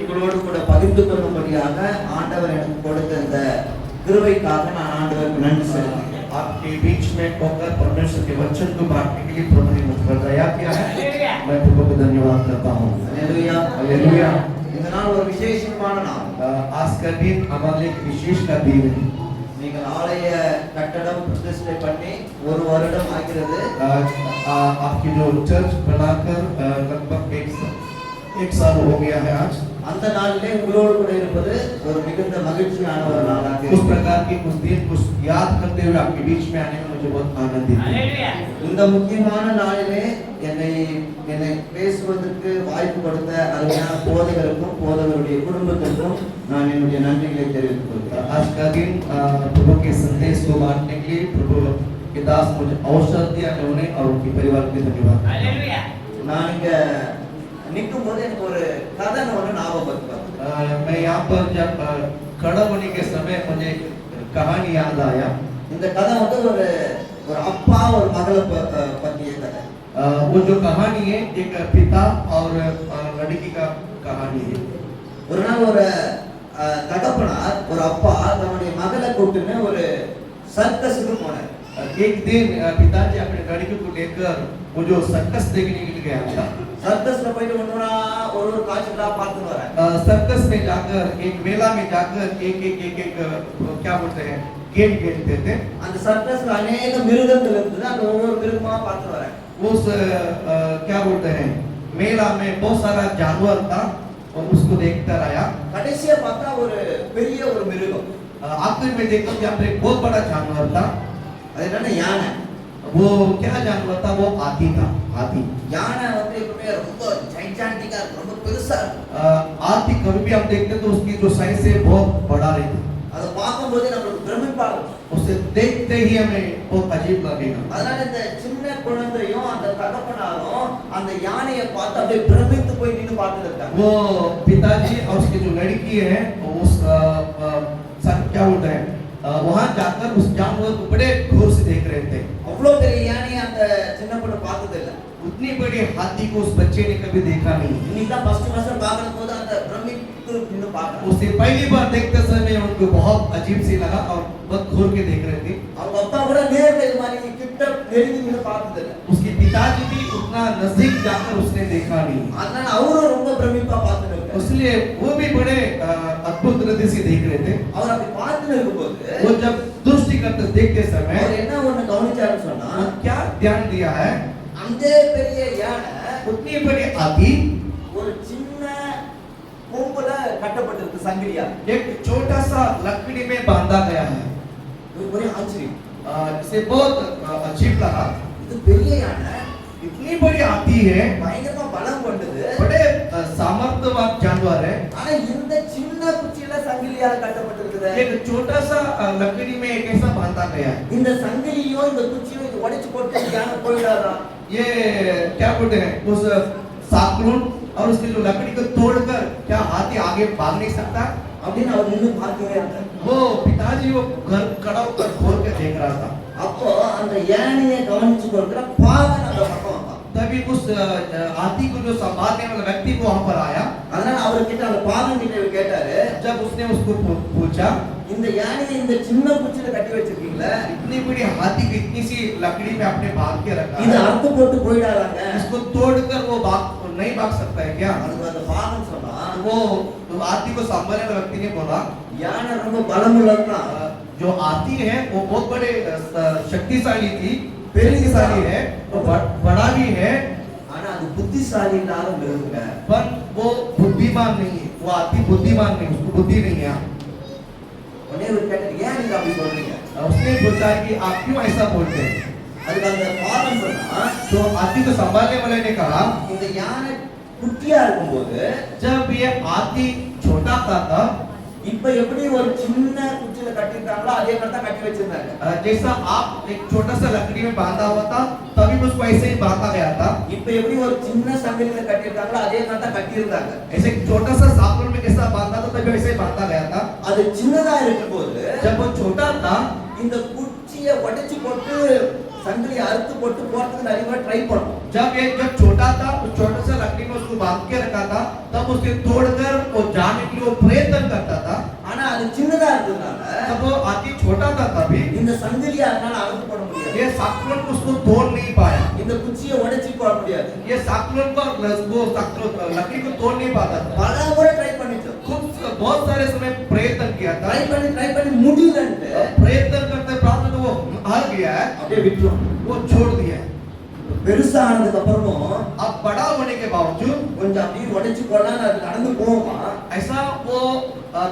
உங்களோடு கூட பகிர்ந்து கொள்ளும்படியாக ஆண்டவர் எனக்கு கொடுத்த இந்த கிருபைக்காக நான் ஆண்டவருக்கு நன்றி செலுத்துகிறேன். आपके बीच में होकर परमेश्वर के वचन को बांटने के लिए प्रभु ने मुझ पर दया किया है। मैं प्रभु को धन्यवाद करता हूँ। Hallelujah hallelujah. இந்த நாள் ஒரு விசேஷமான நாள். आज का दिन हमारे लिए विशेष का दिन है। நீங்கள் ஆலய கட்டடம் பிரதிஷ்டை பண்ணி ஒரு வருடம் ஆகிறது. आपकी जो चर्च बनाकर लगभग एक साल हो गया है आज। அந்த நாளிலே உங்களோடு கூட இருப்பது ஒரு மிகுந்த மகிழ்ச்சியான ஒரு நாளாக उस प्रकार की कुछ दिन कुछ याद करते हुए आपके बीच में आने में मुझे बहुत आनंदित है। இந்த முக்கியமான நாளிலே என்னை பேசுவதற்கு வாய்ப்பு கொடுத்த அருமையான போதகருக்கும் போதகருடைய குடும்பத்திற்கும் நான் என்னுடைய நன்றிகளை தெரிவித்துக் கொள்கிறேன். आज का दिन प्रभु के संदेश को बांटने के लिए प्रभु के दास मुझे अवसर दिया है, उन्हें और उनके परिवार के धन्यवाद। நான் இங்க நிற்கும் போது எனக்கு ஒரு கதை ஒன்று ஞாபகம் வருது. मैं यहाँ पर जब खड़ा होने के समय मुझे कहानी याद आया। இந்த கதை வந்து ஒரு அப்பா ஒரு மகளை பற்றிய கதை. वो जो कहानी है एक पिता और लड़की का कहानी है। ஒரு நாள் ஒரு தகப்பனார் ஒரு அப்பா தன்னுடைய மகளை கூட்டின்னு ஒரு சர்க்கஸுக்கு போனார். एक दिन पिताजी अपने लड़की को लेकर वो जो सर्कस देखने के लिए गया था। சர்க்கஸ்ல போயிட்டு ஒண்ணுனா ஒரு காட்சிகளா பார்த்து வரேன். सर्कस में जाकर एक मेला में जाकर एक क्या बोलते हैं गेम खेलते थे। அந்த சர்க்கஸ்ல अनेक மிருகங்கள் இருந்தது. அந்த ஒவ்வொரு மிருகமா பார்த்து வரேன். उस क्या बोलते हैं मेला में बहुत सारा जानवर था और उसको देखकर आया। கடைசியா பார்த்தா ஒரு பெரிய ஒரு மிருகம். आखिर में देखा कि यहाँ पर एक बहुत बड़ा जानवर था। அது என்னன்னா யானை. वो क्या जानवर था? वो हाथी था। हाथी யானை வந்து எப்பவுமே ரொம்ப ஜைஜாண்டிக்கா ரொம்ப பெருசா हाथी कभी भी हम देखते तो उसकी जो साइज है बहुत बड़ा रहती। அதை பார்க்கும்போது நமக்கு பிரமிப்பா இருக்கும். उसे देखते ही हमें बहुत अजीब लगेगा। அதனால இந்த சின்ன குழந்தையும் அந்த தகப்பனாரும் அந்த யானையை பார்த்து அப்படியே பிரமித்து போய் நின்னு பார்த்துட்டு இருக்காங்க. वो पिताजी और उसकी जो लड़की है उस क्या बोलते हैं वहां जाकर उस जानवर को बड़े गौर से देख रहे थे। அவ்வளவு பெரிய யானையை அந்த சின்ன பொண்ணு பார்த்தது இல்ல. उतनी बड़ी हाथी को उस बच्चे ने कभी देखा नहीं। இன்னைக்கு தான் ஃபர்ஸ்ட் பார்க்கும்போது அந்த பிரமித்து நின்னு பார்க்கறாங்க. उसे पहली बार देखते समय उनको बहुत अजीब सी लगा और बहुत घूर के देख रहे थे। அவங்க அப்பா கூட நேர்ல இது மாதிரி கிட்ட நெருங்கி நின்னு பார்த்தது இல்ல. उसके पिताजी भी उतना नजदीक जाकर उसने देखा नहीं। அதனால அவரும் ரொம்ப பிரமிப்பா பார்த்துட்டு இருக்காரு. इसलिए वो भी बड़े अद्भुत रीति से देख रहे थे। அவர் அப்படி பார்த்துட்டு இருக்கும்போது वो जब दृष्टि करते देखते समय அவர் என்ன ஒண்ணு கவனிச்சாருன்னு சொன்னா क्या ध्यान दिया है? அந்த பெரிய யானை उतनी बड़ी हाथी ஒரு சின்ன கொம்புல கட்டப்பட்டிருக்கு சங்கிலியா. एक छोटा सा लकड़ी में बांधा गया है। இது ஒரு ஆச்சரியம். इसे बहुत अजीब लगा। இது பெரிய யானை इतनी बड़ी हाथी है, பயங்கரமா பலம் கொண்டது. बड़े सामर्थ्यवान जानवर है। ஆனா இந்த சின்ன குச்சியில சங்கிலியால கட்டப்பட்டிருக்குது. एक छोटा सा लकड़ी में एक ऐसा बांधा गया है। இந்த சங்கிலியும் இந்த குச்சியும் இது உடைச்சு போட்டு யானை போயிடாதா? ये क्या बोलते हैं उस साखरून और उसकी जो लकड़ी को तोड़कर क्या हाथी आगे भाग नहीं सकता? அப்படின்னு அவர் நின்னு பார்க்கவே இருந்தார். वो पिताजी वो घर खड़ा होकर खोल के देख रहा था। அப்போ அந்த யானையை கவனிச்சு கொடுக்கிற பாகன் அந்த பக்கம் வந்தான். तभी उस हाथी को जो संभालने वाला व्यक्ति को वहां पर आया। அதனால அவர்கிட்ட அந்த பாகன் கிட்ட கேட்டாரு, जब उसने उसको पूछा இந்த யானையை இந்த சின்ன குச்சியில கட்டி வச்சிருக்கீங்களா? इतनी बड़ी हाथी को इतनी सी लकड़ी में आपने बांध के रखा இது है, அறுத்து போட்டு போயிடாதாங்க? इसको तोड़कर वो नहीं भाग सकता है क्या? அதுக்கு அந்த பாகன் சொன்னா, वो हाथी को संभालने वाला व्यक्ति ने बोला யானை ரொம்ப பலமுள்ளதுதான். जो हाथी है वो बहुत बड़े शक्तिशाली थी, शक्तिशाली है, वो बड़ा भी है, ஆனா அது புத்திசாலி இல்லாத மிருகங்க. पर वो बुद्धिमान नहीं है। वो हाथी बुद्धिमान नहीं, उसको बुद्धि नहीं है। உடனே ஒரு கேட்டாரு, ஏன் நீங்க அப்படி சொல்றீங்க? उसने पूछा कि आप क्यों ऐसा बोलते हैं? அதுக்கு அந்த பாகன் சொன்னா, तो हाथी को संभालने वाले ने कहा இந்த யானை குட்டியா இருக்கும்போது जब ये हाथी छोटा था இப்ப எப்படி ஒரு சின்ன குச்சியில கட்டிருக்காங்களோ அதே மாதிரி தான் கட்டி வச்சிருந்தாங்க. जैसा आप एक छोटा सा लकड़ी में बांधा हुआ था तभी उसको ऐसे ही बांधा गया था। இப்ப எப்படி ஒரு சின்ன சங்கிலியில கட்டிருக்காங்களோ அதே மாதிரி தான் கட்டி இருந்தாங்க. ऐसे छोटा सा साखर में कैसा बांधा था तभी वैसे ही बांधा गया था। அது சின்னதா இருக்கும்போது जब वो छोटा था இந்த குச்சியை உடைச்சு போட்டு சங்கிலியை அறுத்து போட்டு போறதுக்கு நிறைய பேர் ட்ரை பண்ணோம். जब छोटा था उस छोटे से लकड़ी में उसको बांध के रखा था, तब उसके तोड़कर वो जाने के लिए वो प्रयत्न करता था। ஆனா அது சின்னதா இருந்ததுனால तब वो आदि छोटा था तभी இந்த சங்கிலியை அதனால அறுத்து போட முடியாது. ये साकुलन को उसको तोड़ नहीं पाया, இந்த குச்சியை உடைச்சு போட முடியாது. ये साकुलन को वो लकड़ी को तोड़ नहीं पाता था। பல முறை ட்ரை பண்ணிட்டோம். खुद बहुत सारे समय प्रयत्न किया था, ட்ரை பண்ணி முடியலன்ட்டு प्रयत्न करते प्राप्त तो वो हार गया है, அப்படியே விட்டுரும். वो छोड़ दिया। பெருசா ஆனதுக்கு அப்புறமும் अब बड़ा होने के बावजूद கொஞ்சம் அப்படியே உடைச்சு போடலாம் அது நடந்து போகுமா. ऐसा वो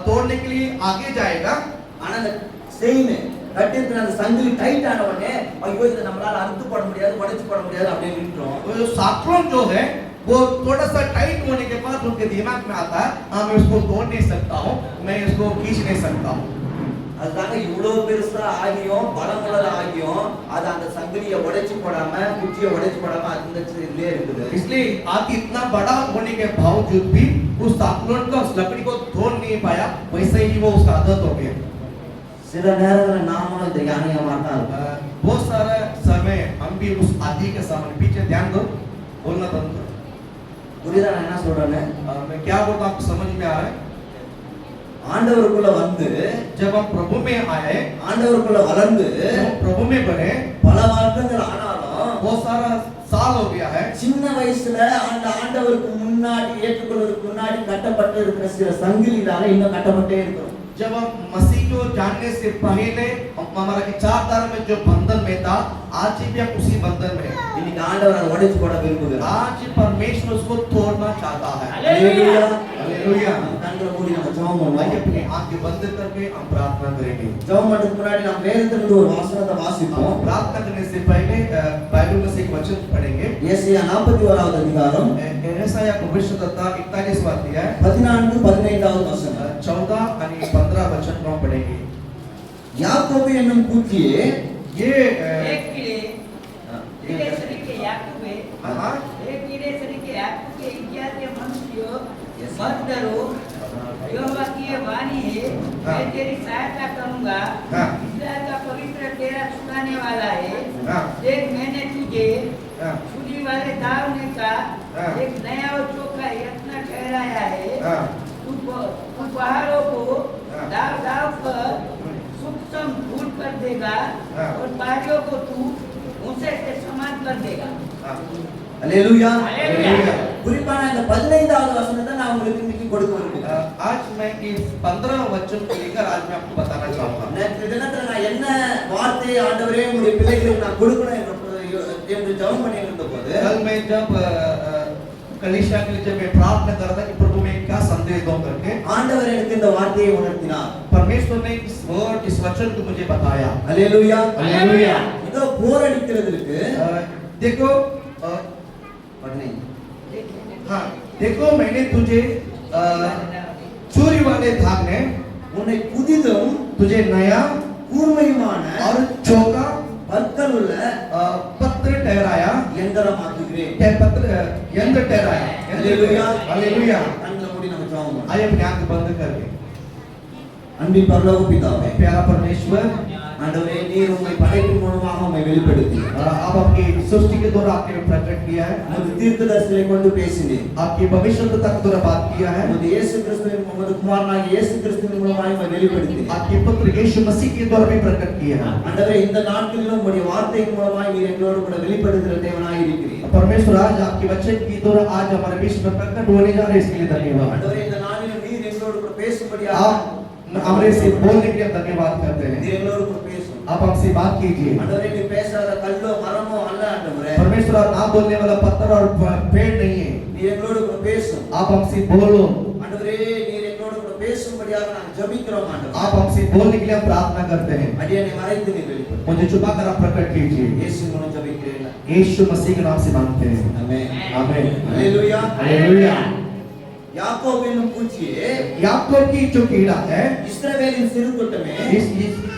तोड़ने के लिए आगे जाएगा, ஆனா அந்த செயின் கட்டிருக்கிற அந்த சங்கிலி டைட் ஆன உடனே ஐயோ இதை நம்மளால அறுத்து போட முடியாது உடைச்சு போட முடியாது அப்படியே விட்டுரும். वो जो साकुलन जो है वो थोड़ा सा टाइट होने के बाद उनके दिमाग में आता है, हाँ मैं इसको तोड़ नहीं सकता हूँ, मैं इसको खींच नहीं सकता हूँ। அதுதாங்க இவ்வளவு பெருசா ஆகியும் பலமுள்ள ஆகியும் அது அந்த சங்கிலியை உடைச்சு போடாம குச்சியை உடைச்சு போடாம அந்த இதுலயே இருக்குது. इसलिए आदि इतना बड़ा होने के बावजूद भी उस साकुलन को उस लकड़ी को तोड़ नहीं पाया, वैसे ही वो उसका आदत हो गया। சில நேரங்களில் நாமளும் இந்த யானையை மாட்டா இருக்கும். बहुत सारा समय हम भी उस आदि के सामने पीछे ध्यान दो, बोलना बंद करो। புரியுதா நான் என்ன சொல்றேன்னு? मैं क्या बोलता हूँ आपको समझ में आ रहा है? ஆண்டவருக்குள்ள வந்து जब हम प्रभु में आए, ஆண்டவருக்குள்ள வளர்ந்து हम प्रभु में बढ़े, பல வருடங்கள் ஆனாலும் बहुत सारा साल हो गया है, சின்ன வயசுல அந்த ஆண்டவருக்கு முன்னாடி ஏற்றுக்கொள்வதற்கு முன்னாடி கட்டப்பட்டு இருக்கிற சில சங்கிலினால இன்னும் கட்டப்பட்டே இருக்கிறோம். जब हम मसीह को जानने से पहले हमारा विचारधारा में जो बंधन में था, आज भी हम उसी बंधन में हैं। இன்னைக்கு ஆண்டவர் அதை உடைச்சு போட விரும்புகிறார். आज परमेश्वर उसको तोड़ना चाहता है। Hallelujah hallelujah. கண்களை மூடி நம்ம ஜெபம் பண்ணுவோம். आइए अपनी आंखें बंद करके हम प्रार्थना करेंगे। ஜெபம் பண்றதுக்கு முன்னாடி நம்ம வேதத்திலிருந்து ஒரு வசனத்தை வாசிப்போம். हम प्रार्थना करने से पहले बाइबल में से एक वचन पढ़ेंगे। ஏசாயா 41வது அதிகாரம் यशायाह का भविष्यवक्ता 41वां अध्याय 14 15வது வசனம். 14 आणि 15 वचन को हम पढ़ेंगे। யாக்கோபு என்னும் கூட்டியே ये एक कीड़े सरीखे याकूब है, हाँ एक कीड़े सरीखे याकूब के इत्यादि मनुष्यों मत डरो, यहोवा की ये वाणी है, मैं तेरी सहायता करूंगा, हाँ। इस्राएल का पवित्र तेरा छुड़ाने वाला है। हाँ। देख मैंने तुझे हाँ। छुरी वाले दावने का हाँ। एक नया और चोखा यत्न ठहराया है। हाँ। तू पहाड़ों को हाँ। दाव दाव कर सूक्ष्म धूल कर देगा, हाँ। और पहाड़ियों को तू ऊंचे से समान कर देगा। அல்லேலூயா. हालेलुया। குறிப்பான இந்த 15வது வசனத்தை நான் உங்களுக்கு இன்னைக்கு கொடுக்க விரும்புகிறேன். आज मैं इस 15 वचन को लेकर आज मैं आपको बताना चाहूंगा। நேற்று தினத்துல நான் என்ன வார்த்தையை ஆண்டவரே உங்களுடைய பிள்ளைகளுக்கு நான் கொடுக்கணும் என்று ஜெபம் பண்ணி இருந்தபோது कल मैं जब कलीसिया के लिए जब मैं प्रार्थना कर रहा था कि प्रभु मैं क्या संदेश दूं करके, ஆண்டவர் எனக்கு இந்த வார்த்தையை உணர்த்தினார். परमेश्वर ने इस वर्ड इस वचन को मुझे बताया। அல்லேலூயா. हालेलुया। இதோ போர் அடிக்கிறதுக்கு देखो हाँ देखो मैंने तुझे चोरी वाले धाग ने உன்னை புதிதும் तुझे नया கூர்மையுமான और चौका பற்கள் உள்ள पत्र ठहराया, यंत्रமாக்குகிறேன். पत्र यंत्र ठहराया। हालेलुया। हालेलुया। கண்களை மூடி நம்ம ஜெபம் பண்ணுவோம். आइए अपनी आंख बंद करके। அன்பின் பரலோக பிதாவே, प्यारा परमेश्वर, ஆண்டவரே நீர் உம்மை படைப்பின் மூலமாக உம்மை வெளிப்படுத்தி आप आपकी सृष्टि के द्वारा आपने प्रकट किया है, உமது தீர்க்கதரிசிகளை கொண்டு பேசினீர். आपकी भविष्यवक्ता के द्वारा बात किया है, உமது இயேசு கிறிஸ்துவின் உமது குமாரனாகிய இயேசு கிறிஸ்துவின் மூலமாக உம்மை வெளிப்படுத்தினீர். आपके पुत्र यीशु मसीह के द्वारा भी प्रकट किया है। ஆண்டவரே இந்த நாட்களிலும் உம்முடைய வார்த்தையின் மூலமாக நீர் எங்களோடு கூட வெளிப்படுகிற தேவனாய் இருக்கிறீர். परमेश्वर आज आपके वचन के द्वारा आज हमारे बीच में प्रकट होने जा रहे हैं, इसके लिए धन्यवाद। ஆண்டவரே இந்த நாளிலும் நீர் எங்களோடு கூட பேசும்படியாக आप हमारे से बोलने के लिए धन्यवाद करते हैं। நீர் எங்களோடு கூட பேசும். आप हमसे बात कीजिए। ஆண்டவரே நீ பேசாத கல்லோ மரமோ அல்ல ஆண்டவரே. परमेश्वर आप ना बोलने वाला पत्थर और पेड़ नहीं है, நீர் எங்களோடு கூட பேசும். आप हमसे बोलो। ஆண்டவரே நீர் எங்களோடு கூட பேசும்படியாக நாங்கள் ஜெபிக்கிறோம் ஆண்டவரே. आप हमसे बोलने के लिए हम प्रार्थना करते हैं। அடியேனை மறைத்து நீர் வெளிப்படும். मुझे छुपा कर आप प्रकट कीजिए। இயேசு மூலம் ஜெபிக்கிறேன். यीशु मसीह के नाम से मांगते हैं, ஆமென். आमीन। हालेलुया. हालेलुया। யாக்கோபு என்னும் பூச்சியே याकूब की जो कीड़ा है, இஸ்ரவேலின் சிறு கூட்டமே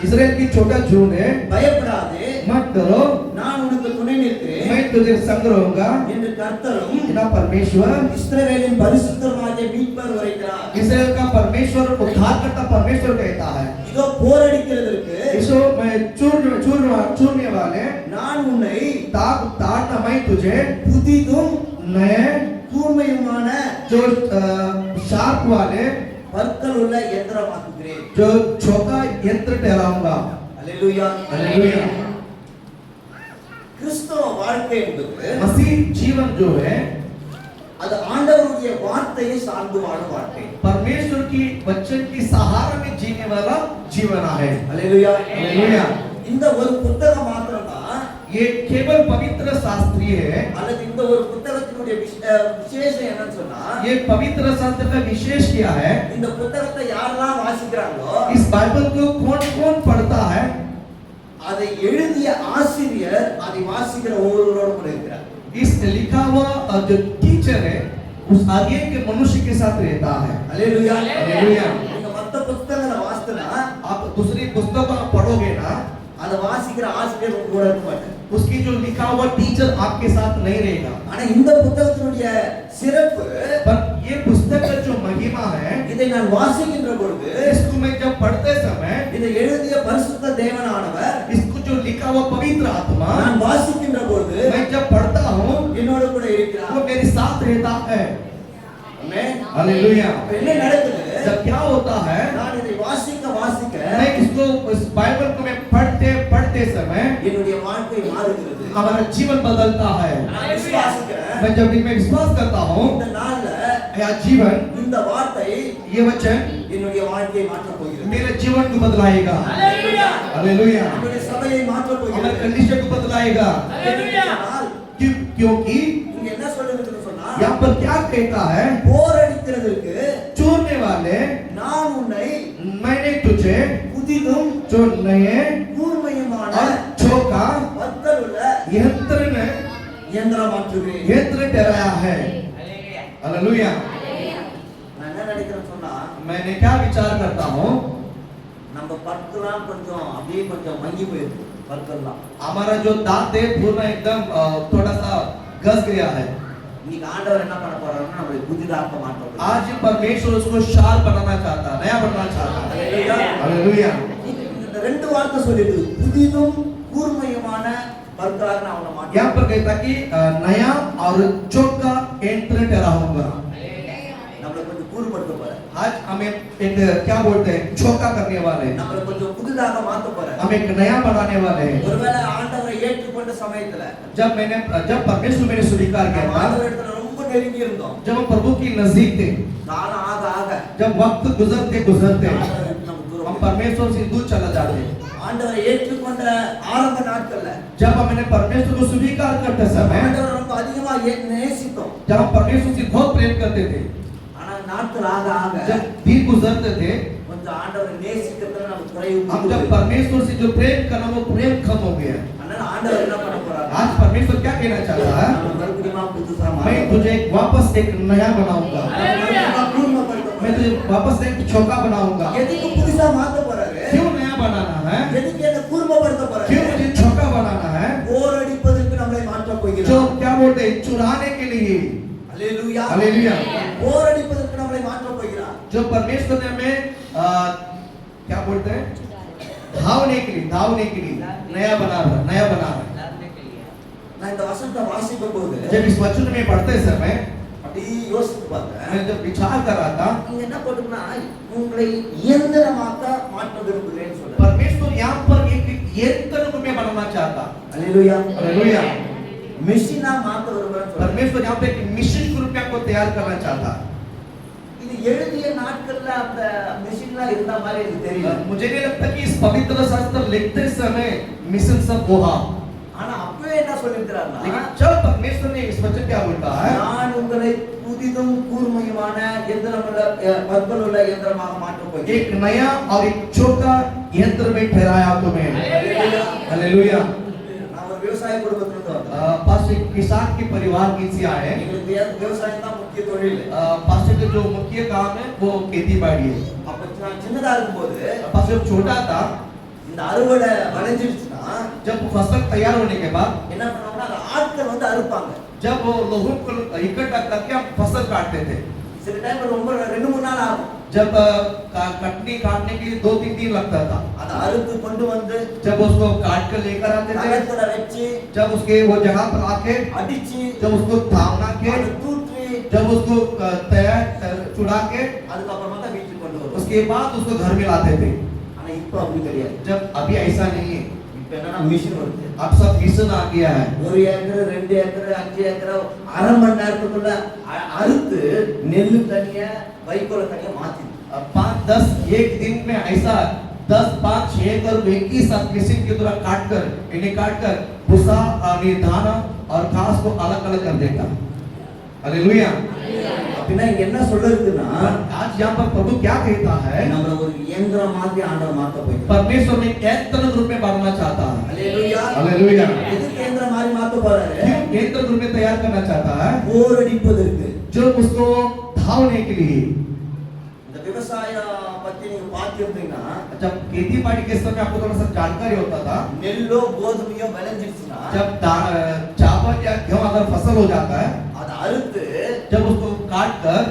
इस्राएल की छोटा झुंड है, பயப்படாதே, मत डरो, நான் உனக்கு துணை நிற்கிறேன் मैं तुझे संग रहूंगा। என்று கர்த்தரும் तेरा परमेश्वर இஸ்ரவேலின் பரிசுத்தருமாகிய மீட்பர் உரைக்கிறார். इस्राएल का परमेश्वर उद्धारकर्ता परमेश्वर कहता है। இதோ போரடிக்கிறதற்கு इसो मैं चूरने वाले நான் உன்னை ताड़ना मैं तुझे புதிதும் नए கூர்மையுமான जो शार्प वाले பற்கள் உள்ள யந்திரமாக்குகிறேன். जो चौका यंत्र ठहराऊंगा। அல்லேலூயா. हालेलुया। கிறிஸ்தவ வாழ்க்கை என்பது मसीह जीवन जो है அது ஆண்டவருடைய வார்த்தையை சார்ந்து வாழும் வாழ்க்கை. परमेश्वर की वचन की सहारा में जीने वाला जीवन है। அல்லேலூயா. हालेलुया। இந்த ஒரு புத்தகம் மாத்திரம்தான் ये केवल पवित्र शास्त्री है। அல்லது இந்த ஒரு புத்தகத்தினுடைய விசேஷம் என்னன்னு சொன்னா ये पवित्र शास्त्र का विशेष क्या है? இந்த புத்தகத்தை யாரெல்லாம் வாசிக்கிறாங்களோ इस बाइबल को कौन कौन पढ़ता है? அதை எழுதிய ஆசிரியர் அதை வாசிக்கிற ஒவ்வொருவரோடும் கூட இருக்கிறார். इस लिखा हुआ जो टीचर है उस आगे के मनुष्य के साथ रहता है। அல்லேலூயா. हालेलुया। நீங்க மத்த புத்தகங்களை வாசித்தனா आप दूसरी पुस्तक पढ़ोगे ना, அதை வாசிக்கிற ஆசிரியர் உங்க கூட இருக்க மாட்டார். उसकी जो लिखा हुआ टीचर आपके साथ नहीं रहेगा। ஆனா இந்த புத்தகத்தினுடைய சிறப்பு पर ये पुस्तक का जो महिमा है, இதை நான் வாசிக்கின்ற பொழுது इसको मैं जब पढ़ते समय, இதை எழுதிய பரிசுத்த தேவனானவர் इसको जो लिखा हुआ पवित्र आत्मा நான் வாசிக்கின்ற பொழுது मैं जब पढ़ता हूँ என்னோட கூட இருக்கிறார். वो मेरे साथ रहता है। ஆமென். हालेलुया। அப்ப என்ன நடக்குது? जब क्या होता है, நான் இதை வாசிக்க मैं इसको इस बाइबल को मैं पढ़ते पढ़ते समय என்னுடைய வாழ்க்கை மாறுகிறது. हमारा जीवन बदलता है। நான் விசுவாசிக்கிறேன். मैं जब इनमें विश्वास करता हूँ, இந்த நாள்ல यह जीवन, இந்த வார்த்தை ये वचन என்னுடைய வாழ்க்கையை மாற்றப் போகிறது. मेरे जीवन को बदलाएगा। हालेलुया। हालेलुया। நம்முடைய சபையை மாற்றப் हमारे போகிறது. कंडीशन को बदलाएगा। हालेलुया। क्योंकि இங்க என்ன சொல்லுதுன்னு சொன்னா यहाँ पर क्या कहता है, போர் அடிக்கிறதுக்கு चोरने वाले நான் உன்னை मैंने तुझे புதிதும் जो नए கூர்மையுமான और चौका பற்கள் உள்ள यंत्र में இயந்திரமாக்குகிறேன். यंत्र ठहराया है। हालेलुया। हालेलुया। நான் என்ன நினைக்கிறேன்னு சொன்னா मैंने क्या विचार करता हूँ, நம்ம பற்கெல்லாம் கொஞ்சம் அப்படியே கொஞ்சம் மங்கி போயிருக்கு. பற்கெல்லாம் हमारा जो दांत है पूरा एकदम थोड़ा सा घस गया है। இன்னைக்கு ஆண்டவர் என்ன பண்ண போறாருன்னா நம்மளை புதிதாக்க மாட்டோம். आज परमेश्वर उसको शार्प बनाना चाहता है, नया बनाना चाहता है। हालेलुया। இந்த ரெண்டு வார்த்தை சொல்லிட்டு புதிதும் கூர்மையுமான பற்களாக நான் அவனை மாட்டேன். यहाँ पर कहता कि नया और चौका यंत्र ठहराऊंगा। நம்மளை கொஞ்சம் கூர்படுத்த போறேன். आज हमें एक क्या बोलते हैं, चौका करने वाले, நம்மளை கொஞ்சம் புதிதாக மாத்த போறேன். हम एक नया बनाने वाले हैं। ஒருவேளை ஆண்டவரை ஏற்றுக்கொண்ட சமயத்துல जब परमेश्वर मैंने स्वीकार किया था, ஆண்டவர் இடத்துல ரொம்ப நெருங்கி இருந்தோம். जब हम प्रभु की नजदीक थे, காலம் ஆக ஆக जब वक्त गुजरते गुजरते ஆண்டவர் விட்டு நம்ம हम தூரம் परमेश्वर से दूर चला जाते। ஆண்டவரை ஏற்றுக்கொண்ட ஆரம்ப நாட்கள்ல जब हमने परमेश्वर को स्वीकार करते समय, ஆண்டவரை ரொம்ப அதிகமா நேசித்தோம். जब हम परमेश्वर से बहुत प्रेम करते थे, ஆனா நாட்கள் ஆக ஆக जब दिन गुजरते थे, கொஞ்சம் ஆண்டவரை நேசிக்கிறதுல நமக்கு குறைவு हम जब கூடுது. परमेश्वर से जो प्रेम करना वो प्रेम कम हो गया। அதனால ஆண்டவர் என்ன பண்ண போறாரு? आज परमेश्वर क्या कहना चाहता है, நம்ம மறுபடியும் புதுசா मैं तुझे वापस एक नया बनाऊंगा, கூர்மைப்படுத்த मैं तुझे वापस एक चौका बनाऊंगा। எதுக்கு புதுசா மாத்த போறாரு? क्यों नया बनाना है, எதுக்கு என்ன கூர்மைப்படுத்த போறாரு? क्यों मुझे चौका बनाना है, போர் அடிப்பதற்கு நம்மளை மாற்ற जो போகிறார். क्या बोलते हैं, चुराने के लिए। அல்லேலூயா. हालेलुया। போர் அடிப்பதற்கு நம்மளை மாற்ற போகிறார். जो परमेश्वर ने हमें क्या बोलते हैं, धावने के लिए नया बना रहा है। जानने के लिए। நான் இந்த வசனத்தை வாசிக்கும் போது जब इस वचन में पढ़ते समय அப்படி யோசித்து பார்த்தேன். मैं जब विचार कर रहा था, இங்க என்ன போட்டுனா உங்களை இயந்திரமாக்க மாற்ற விரும்புகிறேன்னு சொல்றாரு. परमेश्वर यहाँ पर एक यंत्र को मैं बनाना चाहता। அல்லேலூயா. हालेलुया। மெஷினா மாத்த விரும்புறேன்னு சொல்றாரு. परमेश्वर यहाँ पे एक मिशन को रुपया को तैयार करना चाहता। இது எழுதிய நாட்கள்ல அந்த மெஷின்லாம் இருந்த மாதிரி எனக்கு தெரியல. मुझे नहीं लगता कि इस पवित्र शास्त्र लिखते समय मिशन सब हुआ। ஆனா அப்பவே என்ன சொல்லிருக்காருன்னா लेकिन जब परमेश्वर ने इस वचन क्या बोलता है, நான் உங்களை புதிதும் கூர்மையுமான எந்திரமுள்ள பற்களுள்ள எந்திரமாக மாற்றப் போகிறேன். एक नया और एक चौका यंत्र में ठहराया तुम्हें। हालेलुया। நான் ஒரு விவசாய குடும்பத்துல இருந்து வந்தேன். पास एक किसान के परिवार की से आए। எங்களுக்கு விவசாயம் தான் முக்கிய தொழில். पास्टर का जो मुख्य काम है वो खेती बाड़ी है। அப்ப நான் சின்னதா இருக்கும்போது पास जब छोटा था, இந்த அறுவடை வளைஞ்சிருச்சுன்னா जब फसल तैयार होने के बाद, என்ன பண்ணுவாங்கன்னா அந்த ஆட்கள் வந்து அறுப்பாங்க. जब वो लोगों को इकट्ठा करके हम फसल काटते थे। சில டைம் ரொம்ப 2-3 நாள் ஆகும். जब कटनी काटने के लिए 2-3 दिन लगता था। அதை அறுத்து கொண்டு வந்து जब उसको काट कर लेकर आते थे, நகத்துல வச்சு जब उसके वो जगह पर आके, அடிச்சு जब उसको थामना के, அதை தூற்றி जब उसको तैयार चुड़ा के, அதுக்கப்புறமா தான் வீட்டுக்கு கொண்டு வருவோம். उसके बाद उसको घर में लाते थे। ஆனா இப்போ அப்படி கிடையாது. जब अभी ऐसा नहीं है, இப்போ என்னன்னா மிஷின் வருது. अब सब मिशन आ गया है। 1 ஏக்கர் 2 ஏக்கர் 5 ஏக்கர் அரை மணி நேரத்துக்குள்ள அறுத்து நெல்லு தனியா வைக்கோல தனியா மாத்தி 5-10 एक दिन में ऐसा 10-5-6 एकड़ एक ही साथ मशीन की तरह काट कर भूसा और धाना और घास को अलग अलग कर देता। हालेलुया। அப்படின்னா இங்க என்ன சொல்றதுன்னா आज यहाँ पर प्रभु क्या कहता है, நம்மள ஒரு இயந்திரம் மாதிரி ஆண்டவர் மாத்த போறார். परमेश्वर ने यंत्र रूप में बनाना चाहता है। ஹalleluya. हालेलुया। எதுக்கு இயந்திரம் மாதிரி மாத்த போறாரு? क्यों यंत्र रूप में तैयार करना चाहता है? போர் அடிப்பதற்கு. जो उसको धावने के लिए। இந்த விவசாய பத்தி நீங்க பாத்திருந்தீங்கன்னா जब खेती बाड़ी के समय आपको थोड़ा सा जानकारी होता था, நெல்லோ கோதுமையோ விளைஞ்சிருச்சுன்னா जब चावल या गेहूं अगर फसल हो जाता है, அதை அறுத்து जब उसको काट कर,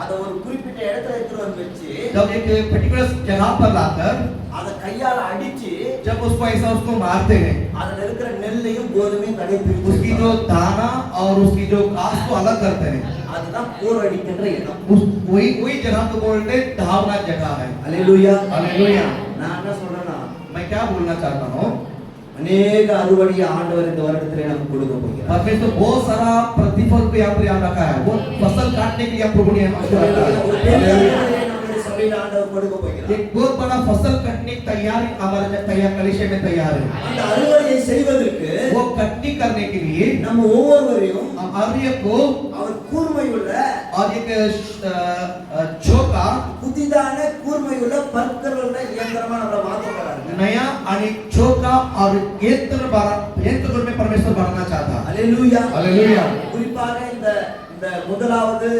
அதை ஒரு குறிப்பிட்ட இடத்துல எடுத்துட்டு வந்து வச்சு जब एक पर्टिकुलर जगह पर लाकर, அதை கையால அடிச்சு जब उसको ऐसा उसको मारते हैं, அதுல இருக்கிற நெல்லையும் கோதுமையும் தனியா उसकी பிரிச்சு जो दाना और उसकी जो घास को अलग करते हैं, அதுதான் போர் அடிக்கின்ற இடம். वही जगह को बोलते हैं धावना जगह है। ஹalleluya. हालेलुया। நான் என்ன சொல்றேன்னா मैं क्या बोलना चाहता हूँ, அநேக அறுவடையை ஆண்டவர் இந்த வருடத்திலே நமக்கு கொடுக்க போகிறார். परमेश्वर बहुत सारा प्रतिफल को यहाँ पर याद रखा है, वो फसल काटने के लिए प्रभु ने हमको रखा है। ஒரு பெரிய அறுவடையை நம்முடைய சபையில ஆண்டவர் கொடுக்க போகிறார். एक बहुत बड़ा फसल कटने की तैयारी हमारे तैयार कलिशे में तैयार है। அந்த அறுவடையை செய்வதற்கு वो कटनी करने के लिए நம்ம ஒவ்வொருவரையும் हम हर एक को அவர் கூர்மையுள்ள और एक चोका புதிதான கூர்மையுள்ள பற்களுள்ள இயந்திரமா நம்மள மாத்த போறாரு. नया और एक चोका और यंत्र में परमेश्वर बनाना चाहता है। ஹalleluya. हालेलुया। குறிப்பாக இந்த இந்த முதலாவது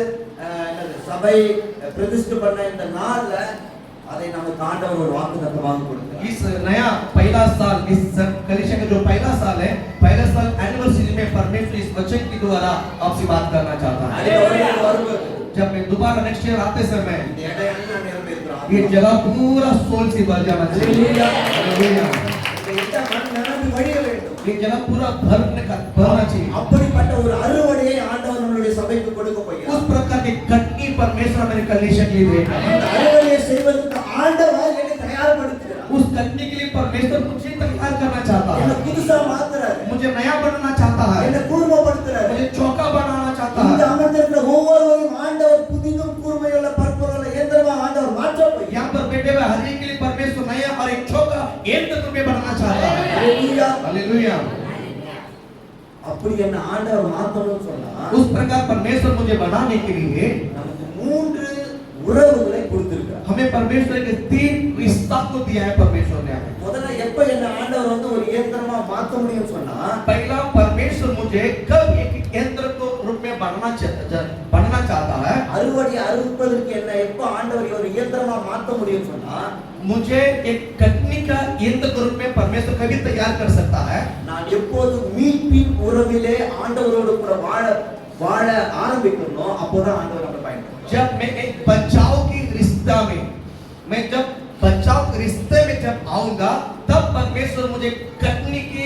என்னது, சபை பிரதிஷ்டை பண்ண இந்த நாள்ல அதை நமக்கு ஆண்டவர் ஒரு வாக்குத்தத்தமாக கொடுத்தார். इस नया पहला साल, इस कलिशा का जो पहला साल है, पहला साल एनिवर्सरी में परमेश्वर इस वचन के द्वारा आपसे बात करना चाहता है। அதே வருடம் வரும்போது जब मैं दोबारा नेक्स्ट ईयर आते समय இந்த இடையெல்லாம் நிரம்பியிருக்கிறோம். ये जगह पूरा सोल से भर जाना चाहिए। हालेलुया। இந்த இடம் நிரம்பி வழிய வேண்டும். ये जगह पूरा भरना चाहिए। அப்படிப்பட்ட ஒரு அறுவடையை ஆண்டவர் நம்மளுடைய சபைக்கு கொடுக்க போகிறார். उस प्रकार की कटनी परमेश्वर मेरे कलिशा के लिए देगा। அந்த அறுவடையை செய்வதற்கு ஆண்டவர் என்னை தயார்படுத்துகிறார். उस कटनी के लिए परमेश्वर मुझे तैयार करना चाहता என்ன है, புதுசா மாத்துறாரு. मुझे नया बनाना चाहता है, என்ன கூர்மைப்படுத்துறாரு. मुझे चौका बनाना चाहता இந்த है। அமர்ந்திருக்கிற ஒவ்வொருவரையும் ஆண்டவர் புதிதும் கூர்மையுள்ள பற்பொருள இயந்திரமா ஆண்டவர் மாற்ற போகிறார். यहाँ पर बैठे हुए हर एक के लिए परमेश्वर नया और एक चौका यंत्र में बनाना चाहता है। ஹalleluya. हालेलुया। அப்படி என்ன ஆண்டவர் மாத்தணும்னு சொன்னா उस प्रकार परमेश्वर मुझे बनाने के लिए நமக்கு 3 உறவுகளை கொடுத்திருக்கிறார். हमें परमेश्वर के 3 रिश्ता को दिया है परमेश्वर ने हमें। முதல்ல எப்ப என்ன ஆண்டவர் வந்து ஒரு இயந்திரமா மாத்த முடியும்னு சொன்னா पहला, परमेश्वर मुझे कब एक यंत्र को रूप में बनना चाहता है, அறுவடை அறுப்பதற்கு என்ன எப்ப ஆண்டவர் ஒரு இயந்திரமா மாத்த முடியும்னு சொன்னா मुझे एक कटनी का यंत्र के रूप में परमेश्वर कभी तैयार कर सकता है। நான் எப்போது மீட்பின் உறவிலே ஆண்டவரோடு கூட வாழ ஆரம்பிக்கணும் அப்போதான் ஆண்டவர் நம்மை பயன்படுத்துவார். जब मैं एक बचाव की रिश्ता में, मैं जब बचाव के रिश्ते में जब आऊंगा, तब परमेश्वर मुझे कटनी के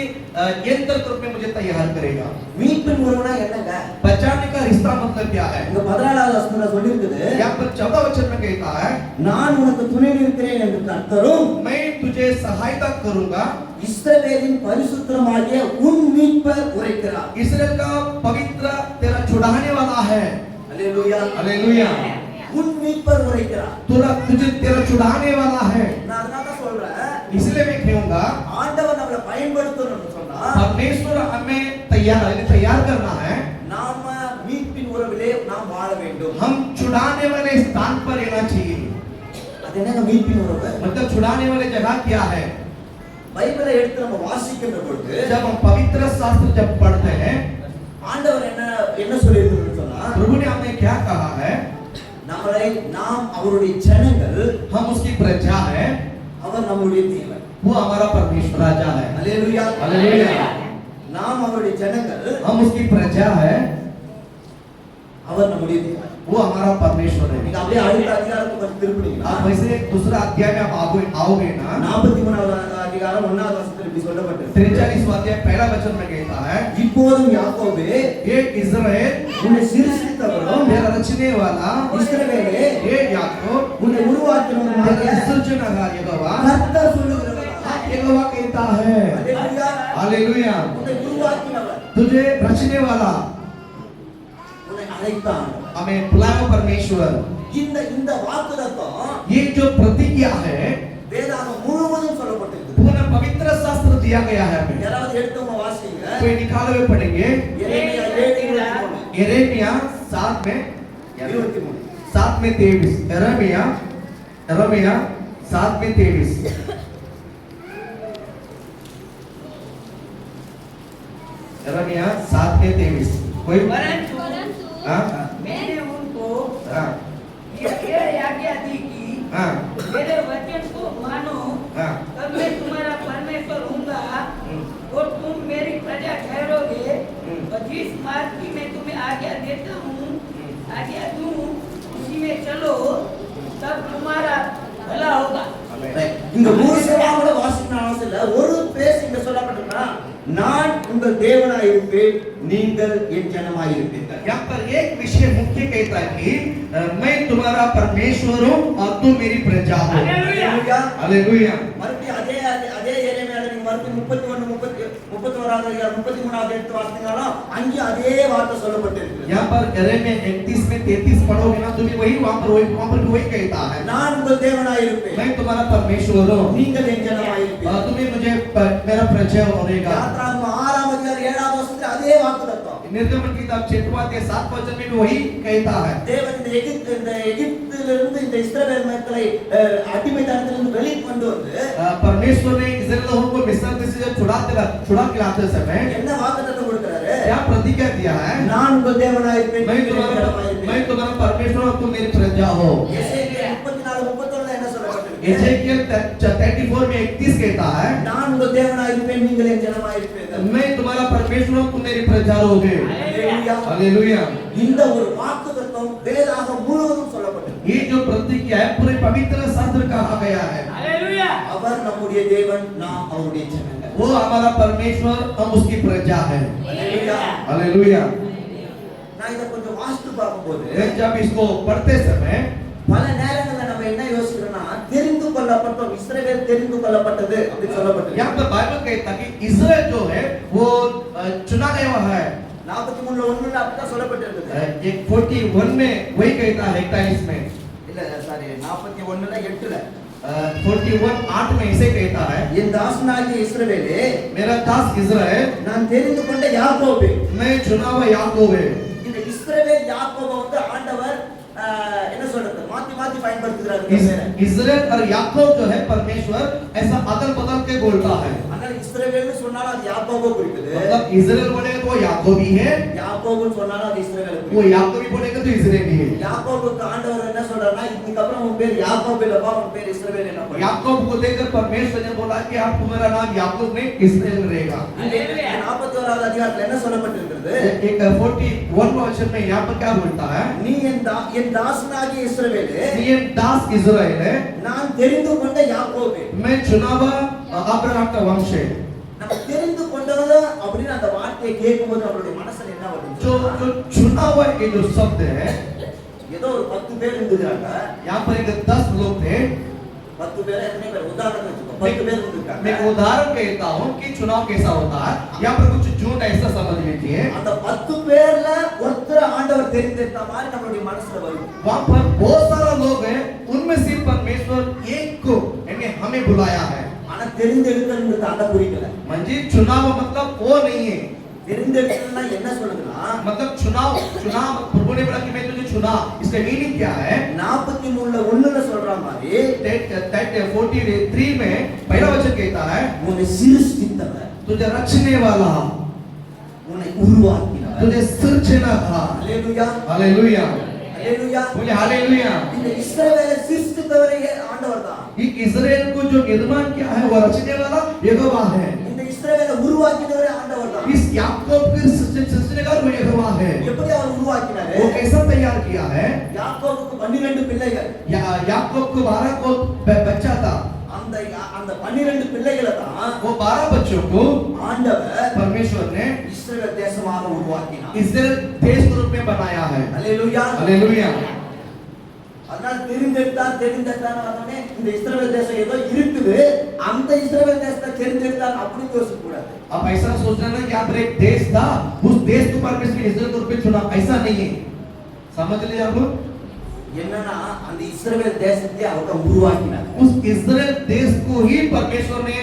यंत्र के रूप में मुझे तैयार करेगा। மீட்பின் உறவுனா என்னங்க? बचाने का रिश्ता मतलब क्या है? இங்க 14வது வசனத்துல சொல்லிருக்குது, यहाँ पर 14 वचन में कहता है, நான் உனக்கு துணை நிற்கிறேன் என்று கர்த்தரும் मैं तुझे सहायता करूंगा, இஸ்ரவேலின் பரிசுத்தமாகிய உன் மீட்பர் உரைக்கிறார். इसराइल का पवित्र तेरा छुड़ाने वाला है। அல்லேலூயா. हालेलुया। உன் மீட்பர் உரைக்கிறார். तुझे तेरा छुड़ाने वाला है। நான் அதனால தான் சொல்றேன், इसलिए मैं कहूंगा, ஆண்டவர் நம்மளை பயன்படுத்தணும்னு சொன்னா परमेश्वर हमें तैयार करना है, நாம மீட்பின் உறவிலே நாம் வாழ வேண்டும். हम छुड़ाने वाले स्थान पर रहना चाहिए। அது என்னங்க மீட்பின் உறவு? मतलब छुड़ाने वाले जगह क्या है? பைபிளை எடுத்து நம்ம வாசிக்கின்ற பொழுது जब हम पवित्र शास्त्र जब पढ़ते हैं, ஆண்டவர் என்ன சொல்லியிருக்கிறார் சொன்னா प्रभु ने हमें क्या कहा है? நாம் அவருடைய ஜனங்கள், हम उसकी प्रजा है, அவர் நம்முடைய தேவன். वो हमारा परमेश्वर राजा है। அல்லேலூயா. हालेलुया। நாம் அவருடைய ஜனங்கள், हम उसकी प्रजा है, அவர் நம்முடைய தேவன். वो हमारा परमेश्वर है। நீங்க அப்படியே அடுத்த அதிகாரத்துக்கு கொஞ்சம் திருப்பினீங்கன்னா आप वैसे दूसरा अध्याय में आप आओगे ना, 43வது அதிகாரம் 1வது வசனத்தில் இப்படி சொல்லப்பட்டிருக்கு. 43वां अध्याय पहला वचन में कहता है, இப்போதும் யாக்கோபே ये इज़राइल உன்னை சிருஷ்டித்தவரும் मेरा रचने वाला, இஸ்ரவேலே ये याकूब உன்னை உருவாக்கினவருமாகிய मेरा सृजनहार यहोवा, கர்த்தர் சொல்லுகிறவர். यहोवा कहता है, அல்லேலூயா. हालेलुया, உன்னை உருவாக்கினவர், तुझे रचने वाला, உன்னை அழைத்தான். हमें बुलाया परमेश्वर। இந்த வாக்குத்தத்தம் ये जो प्रतिज्ञा है வேதாகம் முழுவதும் சொல்லப்பட்டிருக்கு. पूरा पवित्र शास्त्र दिया गया है हमें। யாராவது எடுத்தவங்க வாசிங்க. कोई निकाले हुए पढ़ेंगे, எரேமியா 7:23. यिर्मयाह 7 में 23. 7 में 23, यिर्मयाह 7 में 23, यिर्मयाह 7 में 23। कोई परंतु हाँ मैंने उनको हाँ ये आज्ञा दी कि हाँ मेरे वचन को मानो, हाँ तब मैं तुम्हारा परमेश्वर हूँगा और तुम मेरी प्रजा ठहरोगे। और जिस मार्ग की मैं तुम्हें आज्ञा देता हूँ, आज्ञा दूँ, उसी में चलो, तब तुम्हारा भला होगा। இந்த மூசையோட வாசிக்கணும் அவசியம் இல்ல. ஒரு பேஸ் இங்க சொல்லப்பட்டிருக்கா, நான் உங்கள் தேவனாய் இருப்பேன், நீங்கள் என் ஜனமாய் இருப்பீர்கள். यहाँ पर एक विषय मुख्य कहता है कि मैं तुम्हारा परमेश्वर हूँ और तुम मेरी प्रजा हो। हालेलुया। हालेलुया। மறுபடியும் அதே எரேமியால நீங்க மறுபடியும் 31 31வது அதிகாரம் 33வது எடுத்து வாசித்தீங்கன்னா அங்கே அதே வார்த்தை சொல்லப்பட்டிருக்கு. यहाँ पर यिर्मयाह 31 में 33 पढ़ोगे ना, तुम्हें वही वहाँ पर वही कहता है, நான் உங்கள் தேவனாய் இருப்பேன், मैं तुम्हारा परमेश्वर हूँ நீங்கள் என் ஜனமாய் और இருப்பீர்கள். तुम्हें मुझे मेरा प्रजा होगा। யாத்ராகமம் 6ஆம் அதிகாரம் 7வது வசனத்தில் அதே வாக்குத்தத்தம். निर्गमन किताब 6वां अध्याय 7 वचन में भी वही कहता है। தேவன் இந்த எகிப்திலிருந்து இந்த இஸ்ரவேல் மக்களை அடிமைத்தனத்திலிருந்து வெளியே கொண்டு வந்து परमेश्वर ने इस्राएलियों को मिस्र देश से छुड़ा के लाते समय என்ன வாக்குத்தத்தம் கொடுக்கிறாரு? क्या प्रतिज्ञा दिया है, நான் உங்கள் தேவனாய் இருப்பேன், मैं நீங்கள் என் ஜனமாய் मैं இருப்பீர்கள். तुम्हारा परमेश्वर और तुम मेरी प्रजा हो। எசேக்கியேல் 34 31 என்ன சொல்லப்பட்டிருக்கு? एजेकियल 34 में 31 कहता है, நான் உங்கள் தேவனாய் இருப்பேன், நீங்கள் என் ஜனமாய் இருப்பீர்கள். मैं तुम्हारा परमेश्वर हूँ, तुम मेरी प्रजा होगे। அல்லேலூயா. हालेलुया। இந்த ஒரு வாக்குத்தத்தம் வேதாகம் முழுவதும் சொல்லப்பட்டிருக்கு. ये जो प्रतिज्ञा है पूरे पवित्र शास्त्र कहा गया है। हालेलुया। அவர் நம்முடைய தேவன், நாம் அவருடைய ஜனங்கள். वो हमारा परमेश्वर, हम उसकी प्रजा है। அல்லேலூயா. हालेलुया। நான் இத கொஞ்சம் வாசித்து பார்க்கும்போது जब इसको पढ़ते समय பல நேரங்கள்ல நம்ம என்ன யோசிக்கிறோம்னா, தெரிந்து கொள்ளப்பட்டோம், இஸ்ரவேல் தெரிந்து கொள்ளப்பட்டது அப்படி சொல்லப்பட்டிருக்கு. यहाँ पर बाइबल कहता है कि इस्राएल जो है वो चुना गया है। 43ல 1ல அப்படிதான் சொல்லப்பட்டிருக்கு. एक 41 में वही कहता है, 41 में இல்ல சாரி 41ல 8ல 41 8 में इसे कहता है, என் தாசனாகிய இஸ்ரவேலே, मेरा दास इस्राएल, நான் தெரிந்து கொண்ட யாக்கோபே. मैं चुना हुआ याकूब है। இந்த இஸ்ரவேல் யாக்கோபை வந்து ஆண்டவர் என்ன சொல்றது, மாத்தி மாத்தி பயன்படுத்துகிறார் இந்த பேரை. इस्राएल और याकूब जो है परमेश्वर ऐसा अदल बदल के बोलता है। அதனால இஸ்ரவேல்னு சொன்னாலும் அது யாக்கோபை குறிக்குது, मतलब इस्राएल बोलेगा तो याकूब ही है, யாக்கோபுன்னு சொன்னாலும் அது இஸ்ரவேலை वो குறிக்குது. याकूब ही बोलेगा तो इस्राएल ही है। யாக்கோபுக்கு ஆண்டவர் என்ன சொல்றாருன்னா, இதுக்கு அப்புறம் உன் பேர் யாக்கோபு இல்லப்பா, உன் பேர் இஸ்ரவேல் என்ன பண்ணு. याकूब को देखकर परमेश्वर ने बोला कि आप तुम्हारा नाम याकूब नहीं इस्राएल रहेगा। 41வது அதிகாரத்துல என்ன சொல்லப்பட்டிருக்கிறது? एक 41 वचन में यहाँ पर क्या बोलता है, நீ என் தாசனாகிய இஸ்ரவேலே, ये दास इस्राएल है, நான் தெரிந்து கொண்ட யாக்கோபே. मैं चुना हुआ अब्राहम का वंश है। நம்ம தெரிந்து கொண்டது அப்படின்னு அந்த வார்த்தையை கேட்கும்போது நம்மளுடைய மனசுல என்ன வருது? जो जो चुना हुआ ये जो शब्द है, ஏதோ ஒரு 10 பேர் இருந்துறாங்க. यहाँ पर एक 10 लोग थे। 10 பேர் எத்தனை பேர் உதாரணத்துக்கு வச்சுக்கோ. 10 பேர் இருந்துறாங்க. मैं उदाहरण कहता हूँ कि चुनाव कैसा होता है। यहाँ पर कुछ झूठ ऐसा समझ लीजिए, அந்த 10 பேர்ல ஒருத்தர் ஆண்டவர் தெரிந்தெடுத்த மாதிரி நம்மளுடைய மனசுல வரும். वहाँ पर बहुत सारा लोग हैं, उनमें से परमेश्वर एक को यानी हमें बुलाया है। ஆனா தெரிந்தெடுத்தல்ங்கிறது அத குறிக்கல. मंजिल चुनाव मतलब वो नहीं है, தெரிந்தெடுத்தல்னா என்ன சொல்லுதுன்னா, मतलब चुनाव प्रभु ने बोला कि मैं तुझे चुना, इसका मीनिंग क्या है? 43ல 1ல சொல்ற மாதிரி 43 में पहला वचन कहता है, உன்னை சிருஷ்டித்தவர், तुझे रचने वाला, உன்னை उरुवाக்கினவர். तुझे सृजना था। அல்லேலூயா. हालेलुया, அல்லேலூயா. बोले हालेलुया। இந்த இஸ்ரவேலை சிருஷ்டித்தவரே ஆண்டவர்தான். ये इस्राएल को जो निर्माण किया है वो रचने वाला यहोवा है। இந்த இஸ்ரவேலை உருவாக்கினவரே ஆண்டவர்தான். इस याकूब के सृजनहार वो यहोवा है। எப்படி அவர் உருவாக்கினாரு? वो कैसा तैयार किया है? 12 பிள்ளைகள் याकूब को 12 को बच्चा था அந்த 12 பிள்ளைகளை தான் वो 12 बच्चों को ஆண்டவர் परमेश्वर ने இஸ்ரவேல் தேசமாக உருவாக்கினார் इस्राएल देश के रूप में बनाया है அல்லேலூயா हालेलुया அதனால தெரிந்தெடுத்தான் வந்தோடனே இந்த இஸ்ரவேல் தேசம் ஏதோ இருக்குது அந்த இஸ்ரவேல் தேசத்தை தெரிந்தெடுத்தான் அப்படி யோசிக்க கூடாது अब ऐसा सोचना ना कि यहाँ पर एक देश था उस देश को परमेश्वर ने इस्राएल के रूप में चुना ऐसा नहीं है समझ लिया आप என்னன்னா அந்த இஸ்ரவேல் தேசத்தை அவர் உருவாக்கினார் उस इस्राएल देश को ही परमेश्वर ने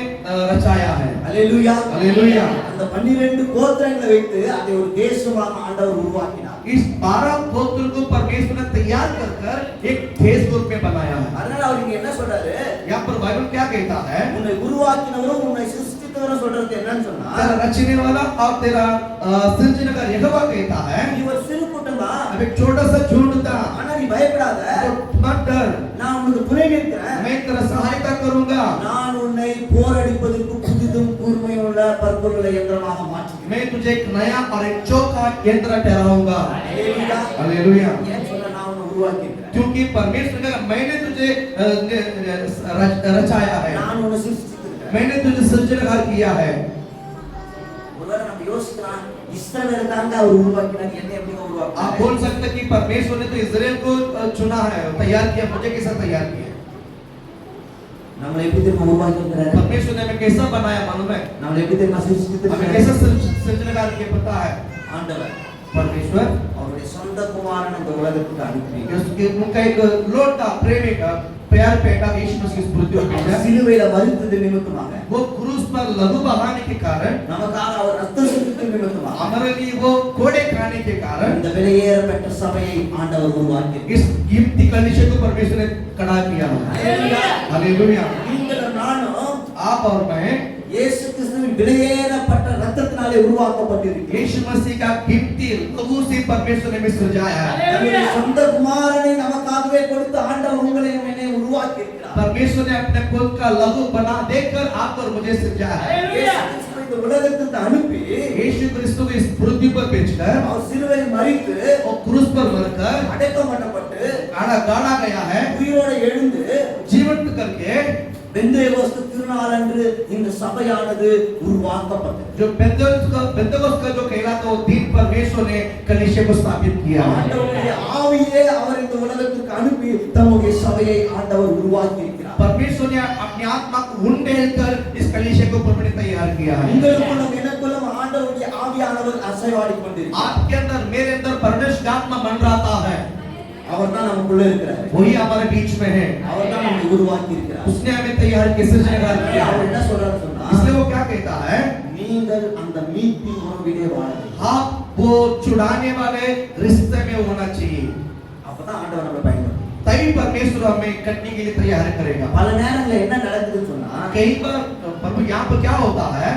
रचाया है அல்லேலூயா हालेलुया அந்த 12 கோத்திரங்களை வைத்து அதை ஒரு தேசமாக ஆண்டவர் உருவாக்கினார் इस 12 गोत्र को परमेश्वर ने तैयार कर एक देश के रूप में बनाया है அதனால அவர் இங்க என்ன சொல்றாரு यहाँ पर बाइबल क्या कहता है உன்னை உருவாக்கினவரும் உன்னை சிருஷ்டித்தவரும் சொல்றது என்னன்னு சொன்னா तेरा रचने वाला और तेरा सृजनकार यहोवा कहता है நீ ஒரு சிறு கூட்டம் தான் अब एक छोटा सा झुंड था ஆனா நீ பயப்படாத मत डर நான் உனக்கு துணை நிற்கிறேன் मैं तेरा सहायता करूंगा நான் உன்னை போரடிப்பதற்கு புதிதும் கூர்மையுள்ள பற்புள்ள यंत्रமாக மாற்றுவேன் मैं तुझे एक नया और एक चौका यंत्र ठहराऊंगा அல்லேலூயா हालेलुया ஏன் சொல்ற நான் உன்னை உருவாக்கியிருக்கிறேன் क्योंकि परमेश्वर ने मैंने तुझे रचाया है நான் உன்னை சிருஷ்டித்திருக்கிறேன் मैंने तुझे सृजनकार किया है ஒருவேளை நம்ம யோசிக்கலாம் இஸ்ரவேல் தாங்க அவர் உருவாக்கினார் என்ன எப்படி आप உருவாக்கினார் बोल सकते हैं कि परमेश्वर ने तो इस्राएल को चुना है तैयार किया मुझे कैसा तैयार किया நம்மளை எப்படி தெரியுமா உருவாக்கியிருக்கிறார் परमेश्वर ने हमें कैसा बनाया मालूम है நம்மளை எப்படி தெரியுமா हमें சிருஷ்டித்திருக்கிறார் कैसा सृजनकार किया पता है ஆண்டவர் परमेश्वर அவருடைய சொந்த குமாரன் இந்த உலகத்துக்கு அனுப்பி उसके उनका एक लौटा प्रेमी का प्यार बेटा यीशु मसीह इस पृथ्वी पर भेजा சிலுவையில மரித்தது நிமித்தமாக वो क्रूस पर लहू बहाने के कारण நமக்காக அவர் ரத்தம் சிந்தித்தது நிமித்தமாக हमारे लिए वो कोड़े खाने के कारण இந்த விலையேறப்பட்ட சபையை ஆண்டவர் உருவாக்கி इस कीमती कलीसिया को परमेश्वर ने खड़ा किया हालेलुया हालेलुया நீங்களும் நானும் आप और मैं இயேசு கிறிஸ்துவின் விலையேறப்பட்ட ரத்தத்தினாலே உருவாக்கப்பட்டிருக்கிறோம் यीशु मसीह का कीमती लहू से परमेश्वर ने हमें सजाया है தன்னுடைய சொந்த குமாரனை நமக்காகவே கொடுத்து ஆண்டவர் உங்களையும் என்னை உருவாக்கி இருக்கிறார் परमेश्वर ने अपने खुद का लहू बना देकर आप और मुझे सजाया है இயேசு கிறிஸ்துவை இந்த உலகத்துக்கு அனுப்பி यीशु क्रिस्त को इस पृथ्वी पर भेजकर அவர் சிலுவையில் மரித்து और क्रूस पर मरकर அடக்கம் பண்ணப்பட்டு गाड़ा गया है உயிரோடு எழுந்து जीवित करके பெந்தேகோஸ்து திருநாளன்று இந்த சபையானது உருவாக்கப்பட்டது जो पेंतकोस्त का जो कहलाता वो दिन परमेश्वर ने कलीसिया को स्थापित किया है ஆண்டவருடைய ஆவியே அவர் இந்த உலகத்துக்கு அனுப்பி தம்முடைய சபையை ஆண்டவர் உருவாக்கி இருக்கிறார் परमेश्वर ने अपनी आत्मा को उंडेलकर इस कलीसिया को परमेश्वर ने तैयार किया है உங்களுக்குள்ளும் எனக்குள்ளும் ஆண்டவருடைய ஆவியானவர் அசைவாடி கொண்டிருக்கிறார் आपके अंदर मेरे अंदर परमेश्वर का आत्मा मंडराता है அவர்தான் நமக்குள்ள இருக்கிறார் वही हमारे बीच में है அவர்தான் நம்மை உருவாக்கி இருக்கிறார் उसने हमें तैयार किया सृजनकार किया அவர் என்ன சொல்றாரு சொன்னா इसलिए वो क्या कहता है நீங்கள் அந்த மீட்பின் உறவிலே வாழ வேண்டும் आप वो छुड़ाने वाले रिश्ते में होना चाहिए அப்பதான் ஆண்டவர் நம்மளை பயன்படுத்தும் तभी परमेश्वर हमें कटने के लिए तैयार करेगा பல நேரங்கள்ல என்ன நடக்குதுன்னு சொன்னா कई बार प्रभु यहाँ पर क्या होता है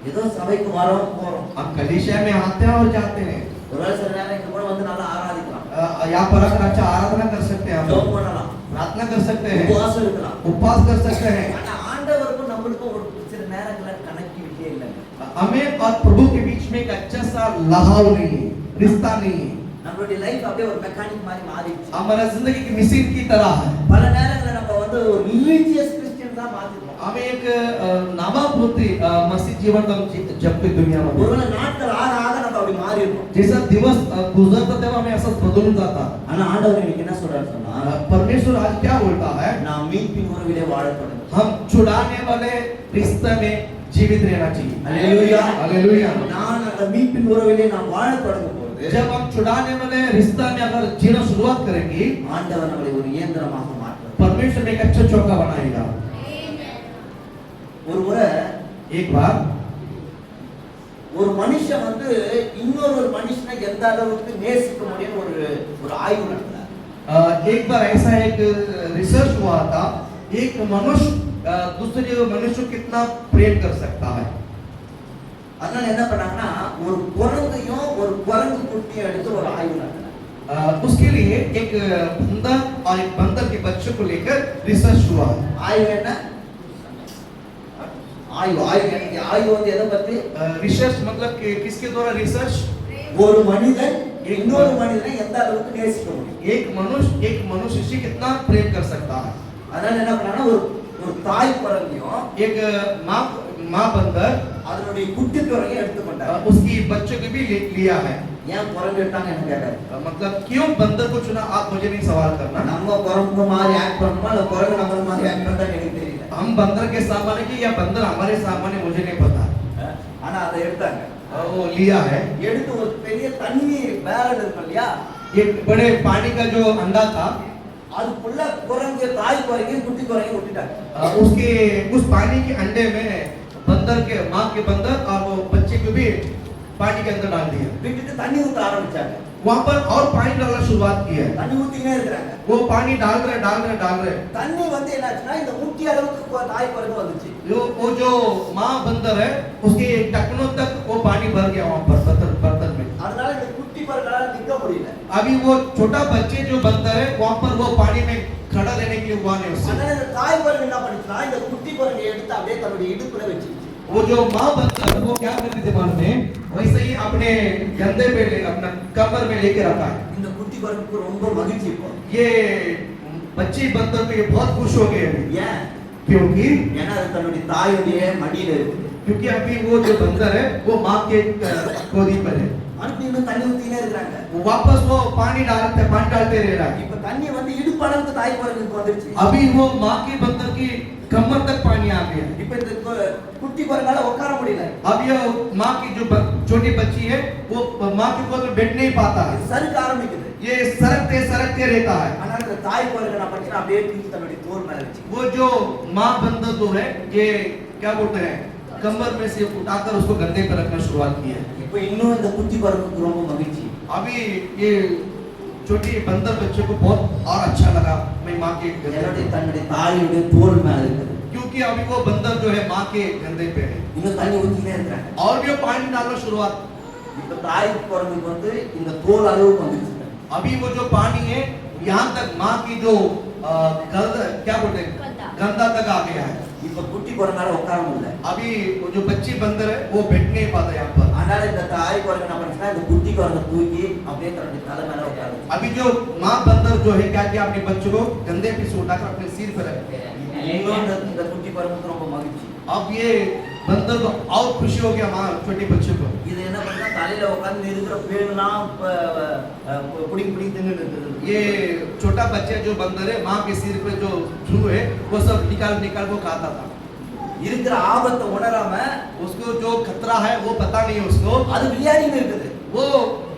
ஏதோ சபைக்கு வரோம் போறோம் हम कलीसिया में आते हैं और जाते हैं ஒருவேளை சில நேரம் இங்க கூட வந்து நல்லா ஆராதிக்கலாம் यहाँ पर आकर अच्छा आराधना कर सकते हैं हम ஜெபம் பண்ணலாம் प्रार्थना कर सकते हैं உபவாசம் இருக்கலாம் उपवास कर सकते हैं ஆனா ஆண்டவருக்கும் நம்மளுக்கும் ஒரு சில நேரங்கள்ல கனெக்டிவிட்டியே இல்லை हमें और प्रभु के बीच में एक अच्छा सा लगाव नहीं है रिश्ता नहीं है நம்மளுடைய லைஃப் அப்படியே ஒரு மெக்கானிக் மாதிரி மாறிடுச்சு हमारा जिंदगी की मशीन की तरह है பல நேரங்கள்ல நம்ம வந்து ஒரு ரிலீஜியஸ் கிறிஸ்டியன் தான் மாத்திடுவோம் हमें एक नवाभूति मसीह जीवन का जबकि दुनिया में ஒருவேளை நாட்கள் ஆக ஆக நம்ம அப்படி மாறிடுவோம் जैसा दिवस गुजरता था हमें ऐसा बदल जाता ஆனா ஆண்டவர் இன்னைக்கு என்ன சொல்றாரு சொன்னா परमेश्वर आज क्या बोलता है நான் மீட்பின் உறவிலே வாழ தொடங்கு हम छुड़ाने वाले रिश्ते में जीवित रहना चाहिए हालेलुया हालेलुया நான் அந்த மீட்பின் உறவிலே நான் வாழ தொடங்கும் போது जब हम छुड़ाने वाले रिश्ता में अगर जीना शुरुआत करेंगे ஆண்டவர் நம்மளை ஒரு இயந்திரமாக மாற்றுவார் परमेश्वर में एक अच्छा चौका बनाएगा ஒரு முறை एक बार ஒரு மனுஷன் வந்து இன்னொரு மனுஷனை எந்த அளவுக்கு நேசிக்க முடியும்னு ஒரு ஆய்வு நடத்தினார் एक बार ऐसा एक रिसर्च हुआ था एक मनुष्य दूसरे मनुष्य को कितना प्रेम कर सकता है அதனால என்ன பண்ணாங்கன்னா ஒரு குரங்கையும் ஒரு குரங்கு குட்டியும் எடுத்து ஒரு ஆய்வு நடத்தினார் उसके लिए एक बंदर और एक बंदर के बच्चे को लेकर रिसर्च हुआ ஆய்வு என்ன ஆய்வு வந்து எதை பத்தி रिसर्च मतलब कि किसके द्वारा रिसर्च ஒரு மனிதன் இன்னொரு மனிதனை எந்த அளவுக்கு நேசிக்க முடியும். एक मनुष्य से कितना प्रेम कर सकता है. அதனால என்ன பண்ணானா ஒரு தாய் குரங்கையும் एक माँ बंदर அதனுடைய குட்டி குரங்கையும் எடுத்துக்கொண்டார். उसकी बच्चों को भी लिया है. ஏன் குரங்கு எடுத்தாங்க என்ன கேட்டாரு. मतलब क्यों बंदर को चुना, आप मुझे नहीं सवाल करना. நம்ம குரங்கு மாதிரி ஆக்ட் பண்ணணுமா இல்ல குரங்கு நம்ம மாதிரி ஆக்ட் பண்ணா எனக்கு தெரியல. हम बंदर के सामने की या बंदर हमारे सामने मुझे नहीं पता. ஆனா அதை எடுத்தாங்க. वो लिया है. எடுத்து ஒரு பெரிய தண்ணி பேரல் இருக்கு இல்லையா, एक बड़े पानी का जो अंडा था அதுக்குள்ள குரங்கு தாய் குரங்கையும் குட்டி குரங்கையும் விட்டுட்டாங்க. उसके उस पानी के अंडे में बंदर के माँ के बंदर और वो बच्चे को भी पानी के अंदर डाल दिया. விட்டுட்டு தண்ணி ஊத்த ஆரம்பிச்சாங்க. वहाँ पर और पानी डालना शुरुआत की है. தண்ணி ஊத்தினே இருக்காங்க. वो पानी डाल रहे. தண்ணி வந்து என்னாச்சுன்னா இந்த முட்டி அளவுக்கு தாய் குரங்கு வந்துச்சு. वो जो माँ बंदर है उसके टखनों तक वो पानी भर गया वहाँ पर बर्तन में. அதனால இந்த குட்டி குரங்கால நிக்க முடியல. अभी वो छोटा बच्चे जो बंदर है वहाँ पर वो पानी में खड़ा रहने के लिए हुआ नहीं उससे. அதனால இந்த தாய் குரங்கு என்ன பண்ணுச்சுன்னா இந்த குட்டி குரங்கை எடுத்து அப்படியே தன்னுடைய இடுப்புல வச்சிருச்சு. वो जो माँ बंदर वो क्या करती थी मालूम है, वैसे ही अपने कंधे पे अपना कमर में लेके रखा है. இந்த குட்டி குரங்குக்கு ரொம்ப மகிழ்ச்சி இப்போ. ये बच्चे बंदर को ये बहुत खुश हो गए अभी. ஏன்? क्योंकि ஏன்னா அது தன்னுடைய தாயுடைய மடியில இருக்கு. क्योंकि अभी वो जो बंदर है वो माँ के गोदी पर है. மறுபடியும் இன்னும் தண்ணி ஊத்தினே இருக்காங்க. वापस वो पानी डालते रह रहा है. இப்ப தண்ணி வந்து இடுப்பு அளவுக்கு தாய் குரங்குக்கு வந்துருச்சு. अभी वो माँ के बंदर की कमर तक पानी आ गया. இப்ப இந்த குட்டி குரங்கால உட்கார முடியல. अब ये माँ की जो छोटी बच्ची है वो माँ के गोद में बैठ नहीं पाता है. சறுக்க ஆரம்பிக்குது. ये सरकते रहता है. ஆனா இந்த தாய் குரங்கு என்ன பண்ணுச்சுன்னா அப்படியே தூக்கி தன்னுடைய தோள் மேல வச்சு. वो जो माँ बंदर जो है ये क्या बोलते हैं, कमर में से उठाकर उसको गद्दे पर रखना शुरुआत की है. இப்ப இன்னும் இந்த குட்டி குரங்குக்கு ரொம்ப மகிழ்ச்சி. अभी ये छोटी बंदर बच्चे को बहुत और अच्छा लगा मैं माँ के என்னுடைய தன்னுடைய தாயுடைய தோள் மேல இருக்குது. क्योंकि अभी वो बंदर जो है माँ के गंदे पे है. இன்னும் தண்ணி ஊத்தினே இருக்காங்க. और भी वो पानी डालना शुरुआत. இப்ப தாய் குரங்குக்கு வந்து இந்த தோள் அளவுக்கு வந்துருச்சு. अभी वो जो पानी है यहाँ तक माँ की जो क्या बोलते हैं गंदा तक आ गया है. இப்ப குட்டி குரங்கால உட்கார முடியல. अभी वो जो बच्ची बंदर है वो बैठ नहीं पाता यहाँ पर. அதனால இந்த தாய் குரங்கு என்ன பண்ணுச்சுன்னா இந்த குட்டி குரங்கை தூக்கி அப்படியே தன்னுடைய தலை மேல உட்காருச்சு. अभी जो माँ बंदर जो है क्या किया, अपने बच्चों को गंदे पे से उठाकर अपने सिर पर रख दिया. இன்னும் இந்த குட்டி குரங்குக்கு ரொம்ப மகிழ்ச்சி. अब ये बंदर को और खुशी हो गया माँ छोटे बच्चे को. இது என்ன பண்ணா தலையில உட்கார்ந்து இருக்கிற பேனுலாம் புடிங் புடிங் தின்னுட்டு இருக்குது. ये छोटा बच्चा जो बंदर है माँ के सिर पे जो छू है वो सब निकाल वो खाता था. இருக்கிற ஆபத்தை உணராம उसको जो खतरा है वो पता नहीं उसको. அது விளையாடிட்டு இருக்குது. वो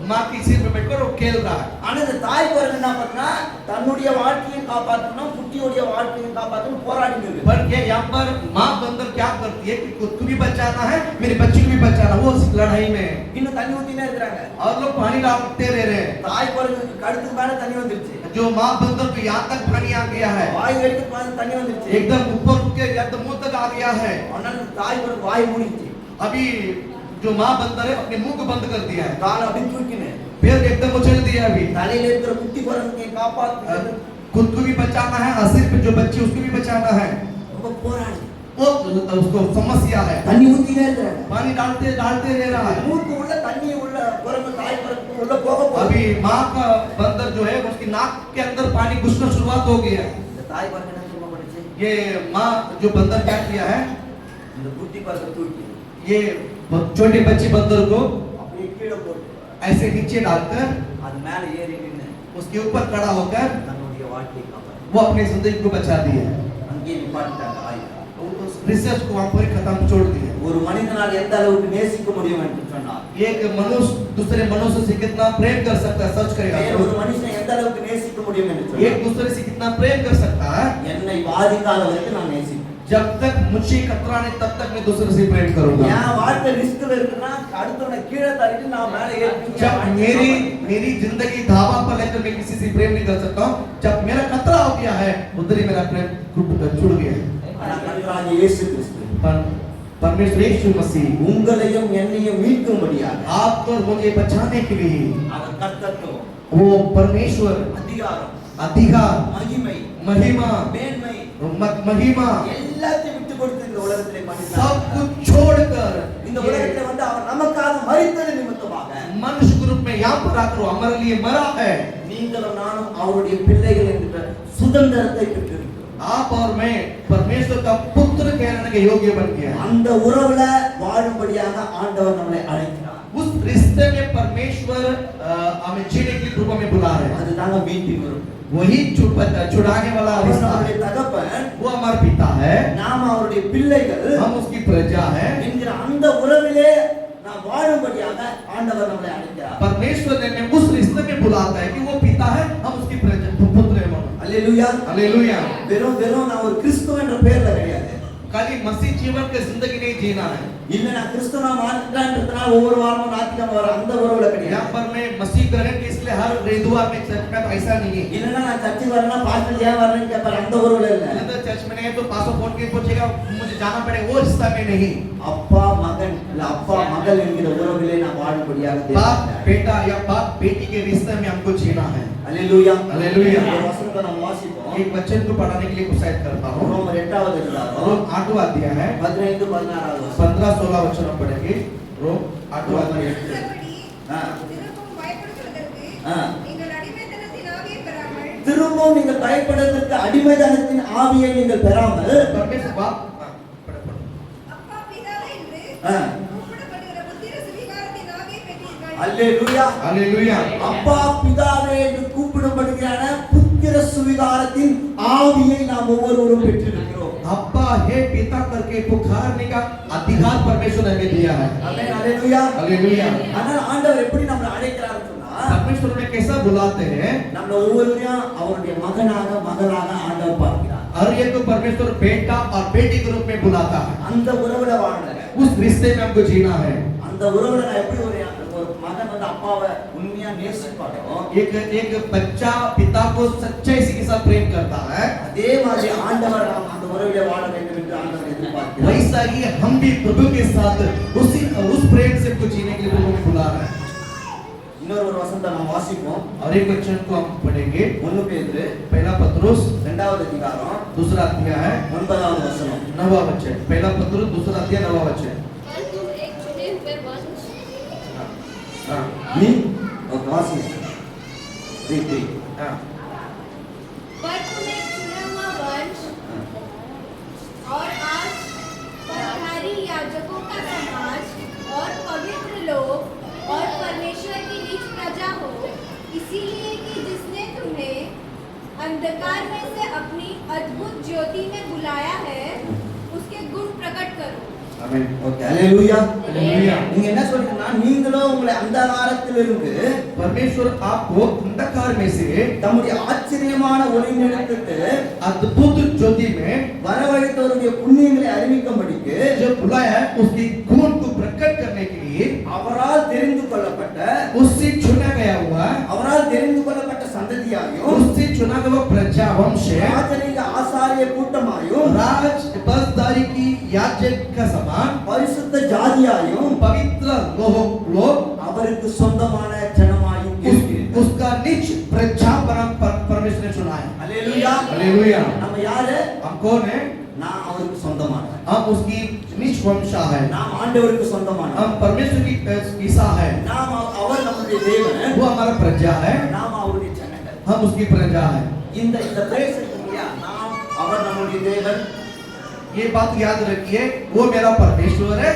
माँ की सिर पे बैठकर वो खेल रहा है. ஆனா இந்த தாய் குரங்கு என்ன பண்ணா தன்னுடைய வாழ்க்கையை காப்பாற்றணும் குட்டியோடைய வாழ்க்கையை காப்பாற்றணும் போராடிட்டு இருக்கு. पर ये यहाँ पर माँ बंदर क्या करती है कि खुद को भी बचाना है मेरे बच्चे को भी बचाना, वो उस लड़ाई में இன்னும் தண்ணி ஊத்தினே இருக்காங்க. और लोग पानी डालते रह रहे हैं. தாய் குரங்குக்கு கழுத்துக்கு மேல தண்ணி வந்துருச்சு. जो माँ बंदर को यहाँ तक पानी आ गया है, வாய் வரைக்கும் தண்ணி வந்துருச்சு. एकदम ऊपर के एकदम मुंह तक आ गया है. அதனால இந்த தாய் குரங்கு வாய் மூடிச்சு. अभी जो माँ बंदर है अपने मुंह को बंद कर दिया है. காலை அப்படி தூக்கினே फिर एकदम उछल दिया. अभी தலையில இருக்கிற குட்டி குரங்குக்கு காப்பாத்து खुद को भी बचाना है और सिर पे जो बच्चे उसको भी बचाना है. ரொம்ப போராடி वो उसको समस्या है. தண்ணி ஊத்தினே இருக்காங்க. पानी डालते रह रहा है. மூக்கு உள்ள தண்ணி உள்ள குரங்கு தாய் குரங்கு உள்ள போக போகுது. अभी माँ का बंदर जो है उसकी नाक के अंदर पानी घुसना शुरुआत हो गया है. இந்த தாய் குரங்கு என்ன சொல்ல பண்ணுச்சு? ये माँ जो बंदर क्या किया है, இந்த குட்டி குரங்கு தூக்கி ये छोटे बच्चे बंदर को அப்படியே கீழே போட்டு ऐसे नीचे डालकर அது மேல ஏறி நின்னு उसके ऊपर खड़ा होकर தன்னுடைய வாழ்க்கையை காப்பாத்து. वो अपनी जिंदगी को बचा दिया. அங்கேயே நிப்பாட்டிட்டாங்க ஆயுதம். उस रिसर्च को वहाँ पर ही खत्म छोड़ दिया. ஒரு மனிதனால் எந்த அளவுக்கு நேசிக்க முடியும் என்று சொன்னார். एक मनुष्य दूसरे मनुष्य से कितना प्रेम कर सकता है, सर्च வேற करेगा. ஒரு மனுஷனை எந்த அளவுக்கு நேசிக்க முடியும் என்று एक சொன்னார். दूसरे से कितना प्रेम कर सकता है. என்னை பாதிக்காத வரைக்கும் நான் நேசிப்பேன். जब तक मुझे खतरा नहीं तब तक मैं दूसरे से प्रेम करूंगा. என் வாழ்க்கை ரிஸ்க்ல இருக்குன்னா அடுத்தவனை கீழே தள்ளிட்டு நான் மேலே ஏறி जब मेरी जिंदगी धावा पर लेकर मैं किसी से प्रेम नहीं कर सकता हूँ, जब मेरा खतरा हो गया है उधर ही मेरा प्रेम छूट गया है. ஆனா கர்த்தராகிய இயேசு கிறிஸ்து परमेश्वर यीशु मसीह உங்களையும் என்னையும் மீட்கும்படியாக आपको और मुझे बचाने के लिए அவர் கர்த்தத்துவம் वो परमेश्वर அதிகாரம் अधिकार மகிமை महिमा மேன்மை महिमा எல்லாத்தையும் விட்டு கொடுத்து இந்த உலகத்திலே सब कुछ छोड़कर இந்த உலகத்துல வந்து அவர் நமக்காக மரித்தது நிமித்தமாக मनुष्य के रूप में यहाँ पर आकर वो हमारे लिए मरा है। நீங்களும் நானும் அவருடைய பிள்ளைகள் என்கிற சுதந்திரத்தை பெற்றிருக்கிறோம். आप और मैं परमेश्वर का पुत्र कहने के योग्य बन गया। அந்த உறவுல வாழும்படியாக ஆண்டவர் நம்மை அழைக்கிறார். उस रिश्ते में परमेश्वर हमें जीने के रूप में बुला रहे हैं। அதுதாங்க மீட்டிங் வரும். वही छुड़ाने वाला रिश्ता है। அவருடைய தகப்பன், वो हमारा पिता है, நாம் அவருடைய பிள்ளைகள் हम उसकी प्रजा है। என்கிற அந்த உறவிலே நாம் வாழும்படியாக ஆண்டவர் நம்மை அழைக்கிறார். परमेश्वर ने हमें उस रिश्ते में बुलाता है कि वो पिता है, हम उसकी प्रजा पुत्र है। அல்லேலூயா. हालेलुया। வெறும் நான் ஒரு கிறிஸ்துவ என்ற பெயர்ல கிடையாது. खाली मसीह जीवन के जिंदगी नहीं जीना है। இல்ல நான் கிறிஸ்துவனா மாறிட்டேன்றதுனால ஒவ்வொரு வாரமும் ஞாயிற்றுக்கிழமை வர அந்த உறவுல கிடையாது. यहाँ पर मैं मसीह ग्रहण के इसलिए हर रविवार में चर्च में, तो ऐसा नहीं है। இல்லன்னா நான் சர்ச்சுக்கு வரேன்னா பாஸ்டர் ஏன் வரேன்னு கேட்பாரு, அந்த உறவுல இல்ல. अंदर चर्च में नहीं तो पासो फोन के पूछेगा मुझे जाना पड़ेगा, वो रिश्ता में नहीं। அப்பா மகன் இல்ல அப்பா மகள் என்கிற உறவிலே நான் வாழும்படியாக बाप தேவன். बेटा या बाप बेटी के रिश्ते में हमको जीना है। அல்லேலூயா. அல்லேலூயா. ஒரு வசனத்தை நாம் வாசிப்போம். एक बच्चन को पढ़ाने के लिए उत्साहित करता हूँ। ரோமர் 8வது அதிகாரம் रोम 8वां अध्याय है, 15 16வது வசனம். 15-16 वचन हम पढ़ेंगे। रोम 8वां अध्याय। ஆ. திரும்பவும் பயப்படுத்துவதற்கு ஆ. நீங்கள் அடிமைத்தனத்தின் ஆவியை பெறாமல் திரும்பவும் நீங்கள் பயப்படுவதற்கு அடிமைத்தனத்தின் ஆவியை நீங்கள் பெறாமல் परमेश्वर बाप पढ़ो, पढ़ो। அப்பா பிதாவே என்று ஆ. கூப்பிடப்படுகிற புத்திர சுவிகாரத்தின் ஆவியை பெற்றீர்கள். அல்லேலூயா. हालेलुया। அப்பா பிதாவே என்று கூப்பிடப்படுகிறான புத்திர சுவிகாரத்தின் ஆவியை நாம் ஒவ்வொருவரும் பெற்றிருக்கிறோம். अब्बा हे पिता करके पुकारने का अधिकार परमेश्वर ने हमें दिया है। ஆமென். அல்லேலூயா. हालेलुया। ஆனால் ஆண்டவர் எப்படி நம்மளை அழைக்கிறார்னு சொன்னா परमेश्वर ने कैसा बुलाते हैं, நம்மள ஒவ்வொருவரையும் அவருடைய மகனாக மகளாக ஆண்டவர் பார்க்கிறார். हर एक को परमेश्वर बेटा और बेटी के रूप में बुलाता है। அந்த உறவுல வாழறேன். उस रिश्ते में हमको जीना है। அந்த உறவுல நான் எப்படி ஒரு மகன் வந்து அப்பாவை உண்மையா நேசிப்பாரோ एक बच्चा पिता को सच्चाई से के साथ प्रेम करता है, அதே மாதிரி ஆண்டவர் நாம் அந்த உறவிலே வாழ வேண்டும் என்று ஆண்டவர் எதிர்பார்க்கிறார். वैसा ही हम भी प्रभु के साथ उस प्रेम से को जीने के लिए प्रभु को बुला रहे हैं। இன்னொரு ஒரு வசனத்தை நாம் வாசிப்போம். और एक वचन को हम पढ़ेंगे। 1 பேதுரு पहला पत्रुस 2வது அதிகாரம் 2 अध्याय है, 9வது வசனம். 9वां वचन। पहला पत्रुस 2 अध्याय 9वां वचन। पर तुम एक चुने हुए वंश हाँ, நீ ஒரு வாசி ரீ हाँ। पर तुम एक चुना हुआ वंश और आज परधारी याजकों का समाज और पवित्र लोग और परमेश्वर की निज प्रजा हो, इसीलिए कि जिसने तुम्हें अंधकार में से अपनी अद्भुत ज्योति में बुलाया है, उसके गुण प्रकट करो। आमीन। ஓகே. அல்லேலூயா. हालेलुया। நீங்க என்ன சொல்றீங்கன்னா நீங்களோ உங்களை அந்தகாரத்திலிருந்து परमेश्वर आपको अंधकार में से தம்முடைய ஆச்சரியமான ஒளிநிலத்துக்கு अद्भुत ज्योति में வரவழைத்தவருடைய புண்ணியங்களை அறிவிக்கும்படிக்கு जो बुलाया है, उसकी गुण को प्रकट करने के लिए அவரால் தெரிந்து கொள்ளப்பட்ட उससे चुना गया हुआ, அவரால் தெரிந்து கொள்ளப்பட்ட சந்ததியாயும் उससे चुना गया प्रजा वंश है, ராஜரீக ஆசாரிய கூட்டமாயும் राज बसदारी की याजक का समान பரிசுத்த ஜாதியாயும் पवित्र लोग அவருக்கு சொந்தமான ஜனமாயும் இருக்கிறது. उसका निज प्रजा परमेश्वर ने चुना है। அல்லேலூயா. हालेलुया। நம்ம யாரு? हम कौन है? நான் அவருக்கு சொந்தமானவன். हम उसकी निज वंशा है, நாம் ஆண்டவருக்கு சொந்தமானவன். हम परमेश्वर की ईसा है, நாம் அவர் நம்முடைய தேவன். वो हमारा प्रजा है, நாம் அவருடைய ஜனங்கள். हम उसकी प्रजा है। இந்த பிரேஸ் இல்லையா? நாம் அவர் நம்முடைய தேவன். ये बात याद रखिए, वो मेरा परमेश्वर है,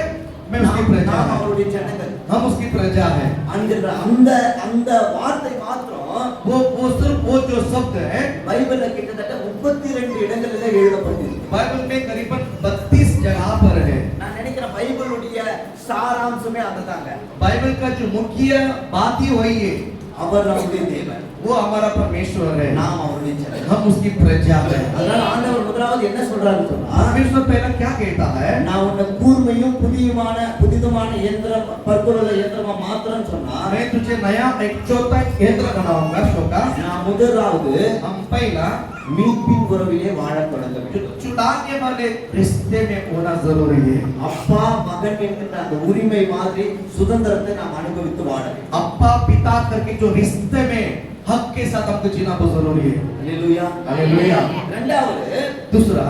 मैं उसकी प्रजा நாம் है, அவருடைய ஜனங்கள். हम उसकी प्रजा है। என்கிற அந்த அந்த வார்த்தை மாத்திரம் वो सिर्फ वो जो शब्द है பைபிள்ல கிட்டத்தட்ட 32 இடங்களில எழுதப்பட்டிருக்கு. बाइबल में करीबन 32 जगह पर है। நான் நினைக்கிறேன் பைபிளுடைய சாராம்சமே அதுதாங்க. बाइबल का जो मुख्य बात ही वही है, அவர் நம்முடைய தேவன். वो हमारा परमेश्वर है, நாம் அவருடைய ஜனங்கள். हम उसकी प्रजा है। அதனால ஆண்டவர் முதலாவது என்ன சொல்றாருன்னு சொன்னா परमेश्वर पहला क्या कहता है? நான் உன்னை கூர்மையும் புதிதுமான இயந்திரம் பற்குள்ள இயந்திரமா மாத்திரம் சொன்னா मैं तुझे नया एक चौथा केंद्र बनाऊंगा। शोका நான் முதலாவது हम पहला மீட்பின் உறவிலே வாழத் தொடங்க வேண்டும். छुड़ाने वाले रिश्ते में होना जरूरी है। அப்பா மகன் என்கின்ற அந்த உரிமை மாதிரி சுதந்திரத்தை நாம் அனுபவித்து வாழ வேண்டும். अप्पा पिता करके जो रिश्ते में हक के साथ हमको जीना बहुत जरूरी है। அல்லேலூயா. हालेलुया। இரண்டாவது दूसरा,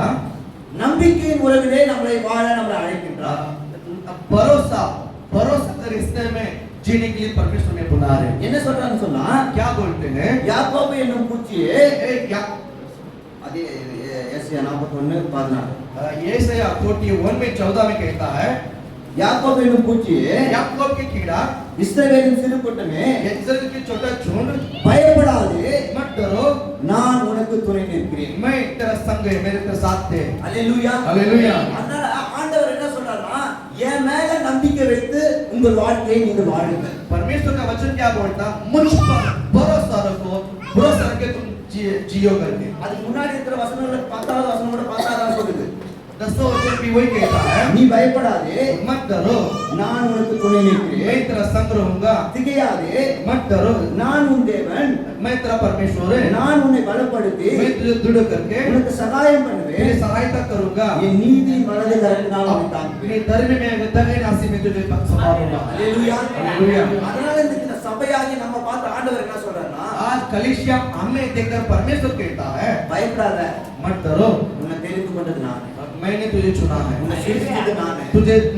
நம்பிக்கையின் உறவிலே நம்மளை வாழ நம்மளை அழைக்கின்றார். भरोसा भरोसा के रिश्ते में जीने के लिए परमेश्वर ने बुला रहे हैं। என்ன சொல்றான்னு சொன்னா क्या बोलते हैं? யாக்கோபு என்னும் பூச்சி क्या அதே ஏசாயா 41:14 यशायाह 41 में 14 में कहता है, யாக்கோபு என்னும் பூச்சி याकूब के कीड़ा, இஸ்ரவேலின் சிறு கூட்டமே इस्राएल के छोटा झुंड, பயப்படாதே मत डरो, நான் உனக்கு துணை நிற்கிறேன் मैं तेरा संग है, मेरे तेरे साथ थे। அல்லேலூயா हालेलुया। அதனால ஆண்டவர் என்ன சொல்றாருன்னா என் மேல நம்பிக்கை வைத்து உங்கள் வாழ்க்கையை நீங்கள் வாழுங்கள் परमेश्वर का वचन क्या बोलता? मुझ पर भरोसा रखो, भरोसा रख के तुम जियो करके। அதுக்கு முன்னாடி இருக்கிற வசனங்கள்ல 10வது வசனம் கூட 10வது சொல்லுது 10वां वचन भी वही कहता है, நீ பயப்படாதே मत डरो, நான் உனக்கு துணை मैं நிற்கிறேன் तेरा संग रहूंगा, திகையாதே मत डरो, நான் உன் தேவன் मैं तेरा परमेश्वर है, நான் உன்னை பலப்படுத்தி मैं तुझे दृढ़ करके உனக்கு சகாயம் பண்ணுவேன் तेरी सहायता करूंगा, என் நீதி மனதை கரத்தினால் உன்னை தாங்குவேன் अपने धर्म में दगे नासी में तुझे संभालूंगा। அல்லேலூயா हालेलुया। அதனால இந்த சபையாகி நம்ம பார்த்து ஆண்டவர் என்ன சொல்றாருன்னா आज कलीसिया हमें देखकर परमेश्वर कहता है, பயப்படாத मत डरो, உன்னை தெரிந்து கொண்டது நானே मैंने तुझे चुना है, உன்னை சிருஷ்டித்தது நானே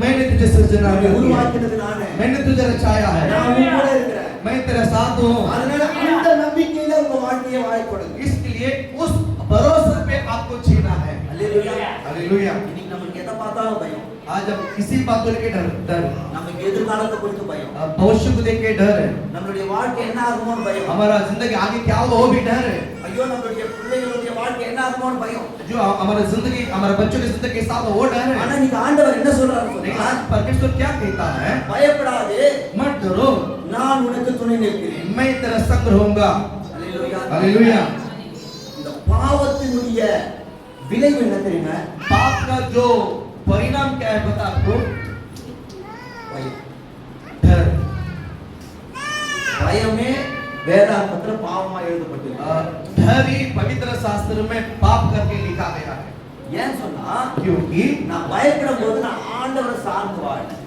मैंने तुझे सृजना உன்னை किया है, உருவாக்கினது நானே मैंने तुझे रचाया है, நான் உன் கூட இருக்கிறேன் मैं तेरे साथ हूँ। அதனால அந்த நம்பிக்கையில உங்க வாழ்க்கையை வாழக் கொடுங்க इसलिए उस भरोसे पे आपको जीना है। அல்லேலூயா हालेलुया। இன்னைக்கு நமக்கு எதை பார்த்தாலும் பயம் आज हम किसी बात को लेके डर, நமக்கு எதிர்காலத்தை குறித்து பயம் भविष्य को देख के डर है, நம்மளுடைய வாழ்க்கை என்ன ஆகுமோன்னு பயம் हमारा जिंदगी आगे क्या होगा वो भी डर है, ஐயோ நம்மளுடைய பிள்ளைகளுடைய வாழ்க்கை என்ன ஆகுமோன்னு பயம் जो हमारा जिंदगी हमारे बच्चों की जिंदगी के साथ वो डर ஆனா है। இன்னைக்கு ஆண்டவர் என்ன சொல்றாரு लेकिन சொன்னா आज परमेश्वर क्या कहता है? பயப்படாதே मत डरो, நான் உனக்கு துணை நிற்கிறேன் मैं तेरा संग रहूंगा। அல்லேலூயா हालेलुया। இந்த பாவத்தினுடைய விளைவு என்ன தெரியுமா पाप का जो परिणाम क्या है पता आपको? பயம் डर। பயமே வேதாகமத்துல பாவமா எழுதப்பட்டிருக்கு डर ही पवित्र शास्त्र में पाप करके लिखा गया है, ஏன் சொன்னா क्योंकि நான் பயப்படும் போது நான் ஆண்டவரை சார்ந்து வாழ்றேன்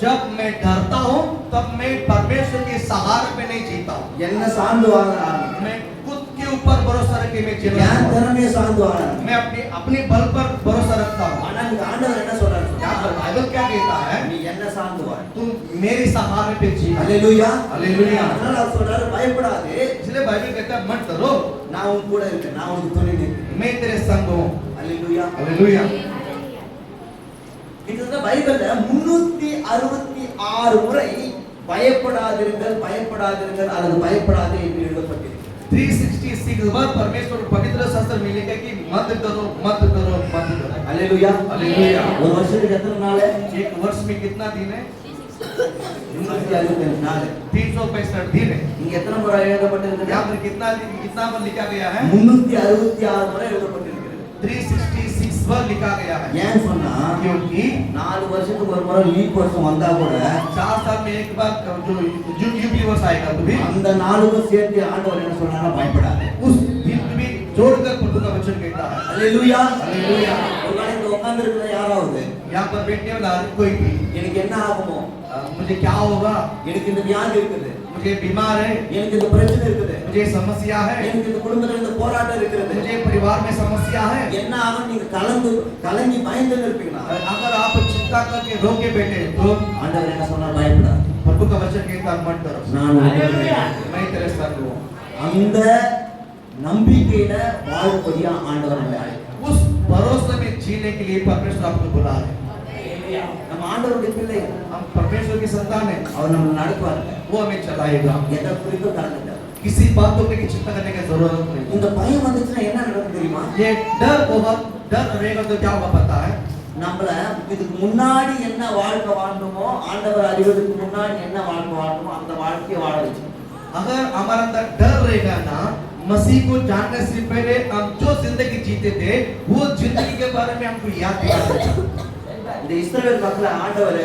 जब मैं डरता हूँ तब मैं परमेश्वर के सहारे पे नहीं जीता हूँ, என்ன சார்ந்து வாழறாங்க मैं खुद के ऊपर भरोसा रख के मैं जीता என் हूँ, திறமையை சார்ந்து வாழறாங்க मैं अपने बल पर भरोसा रखता हूँ। ஆனா நீங்க ஆண்டவர் என்ன சொல்றாரு यहाँ पर बाइबल क्या कहता है? நீ என்ன சார்ந்து வாழ் तुम मेरे सहारे पे जी। அல்லேலூயா हालेलुया। அதனால அவர் சொல்றாரு பயப்படாதே इसलिए बाइबल कहता है मत डरो, நான் உன் கூட இருக்கேன் நான் உனக்கு துணை நிற்கிறேன் मैं तेरे संग हूँ। அல்லேலூயா हालेलुया। கிட்டத்தட்ட பைபிள்ல 366 முறை பயப்படாதிருங்கள் பயப்படாதிருங்கள் அல்லது பயப்படாதே என்று எழுதப்பட்டிருக்கு 366 बार परमेश्वर पवित्र शास्त्र में लिखा है कि मत डरो, मत डरो, मत डरो। அல்லேலூயா हालेलुया। ஒரு வருஷத்துக்கு எத்தனை நாள் एक वर्ष में कितना दिन है? 365 நாள் 365 दिन है। இங்க எத்தனை முறை எழுதப்பட்டிருக்கு यहाँ पर कितना बार लिखा गया है? 366 முறை எழுதப்பட்டிருக்கு 366 बार लिखा गया है, ஏன் சொன்னா क्योंकि 4 வருஷத்துக்கு ஒரு முறை லீப் வருஷம் வந்தா கூட 4 साल में एक बार जो यूपी वर्ष आएगा तो भी அந்த நாளுக்கும் சேர்த்து ஆண்டவர் என்ன சொல்றாருன்னா பயப்படாதே उस दिन भी जोड़कर प्रभु का वचन कहता है। அல்லேலூயா हालेलुया। ஒருவேளை இந்த உட்கார்ந்திருக்கிற யாராவது यहाँ पर बैठने वाला हर कोई भी எனக்கு என்ன ஆகுமோ मुझे क्या होगा, எனக்கு இந்த வியாதி இருக்குது मुझे बीमार है, எனக்கு இந்த பிரச்சனை இருக்குது मुझे समस्या है, எனக்கு இந்த குடும்பத்துல இந்த போராட்டம் இருக்கிறது मुझे परिवार में समस्या है, என்ன ஆகும் நீங்க கலங்கி பயந்து இருப்பீங்களா अगर आप चिंता करके रोके बैठे तो ஆண்டவர் என்ன சொன்னார் பயப்படாத प्रभु का वचन कहता है मत डरो, நான் உனக்கு இருக்கிறேன். मैं तेरे साथ हूँ। அந்த நம்பிக்கையில வாழும்படியா ஆண்டவர் நம்மை அழைக்கிறார். उस भरोसे में जीने के लिए परमेश्वर आपको बुला रहे हैं। நம்ம ஆண்டவருடைய பிள்ளைகள் हम परमेश्वर की संतान है, அவர் நம்ம நடத்துவாங்க वो हमें चलाएगा, எதை குறித்தும் கலந்துட்டார் किसी बात को लेकर चिंता करने की जरूरत नहीं। இந்த பயம் வந்துச்சுன்னா என்ன நடக்கும் தெரியுமா ये डर बहुत डर रहेगा तो क्या होगा पता है? நம்மள இதுக்கு முன்னாடி என்ன வாழ்க்கை வாழ்ந்தோமோ ஆண்டவர் அறிவதற்கு முன்னாடி என்ன வாழ்க்கை வாழ்ந்தோமோ அந்த வாழ்க்கையை வாழ வச்சு अगर हमारे अंदर डर रहेगा ना, मसीह को जानने से पहले हम जो जिंदगी जीते थे वो जिंदगी के बारे में हमको याद दिला देगा। இந்த இஸ்ரவேல் மக்கள் ஆண்டவர்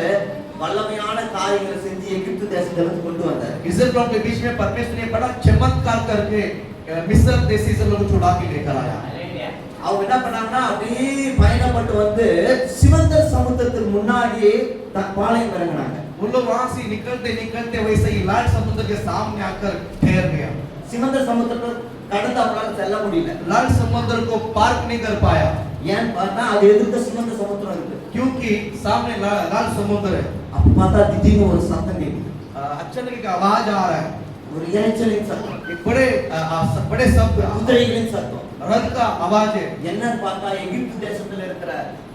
வல்லமையான காரியங்களை செஞ்சு எகிப்து தேசத்திலிருந்து கொண்டு வந்தார் इस्राएल लोगों के बीच में परमेश्वर ने बड़ा चमत्कार करके मिस्र देश से लोग छुड़ा के लेकर आया। அவங்க என்ன பண்ணாங்கன்னா அப்படியே பயணப்பட்டு வந்து சிவந்த சமுத்திரத்துக்கு முன்னாடி பாளையம் இறங்கினாங்க वो लोग वहां से निकलते निकलते वैसे ही लाल समुद्र के सामने आकर ठहर गया। சிவந்த சமுத்திரத்தை கடந்து அவங்களால செல்ல முடியல लाल समुद्र को पार नहीं कर पाया, ஏன்னு பார்த்தா அது எதிர்க்க சிவந்த சமுத்திரம் இருக்கு क्योंकि सामने लाल समुद्र है। அப்ப பார்த்தா திடீர்னு ஒரு சத்தம் கேக்குது. अचानक एक आवाज आ रहा है, ஒரு இரைச்சலின் சத்தம், एक बड़े शब्द, குதிரைகளின் சத்தம். रथ का आवाज है। என்னன்னு பார்த்தா எகிப்து தேசத்துல இருக்கிற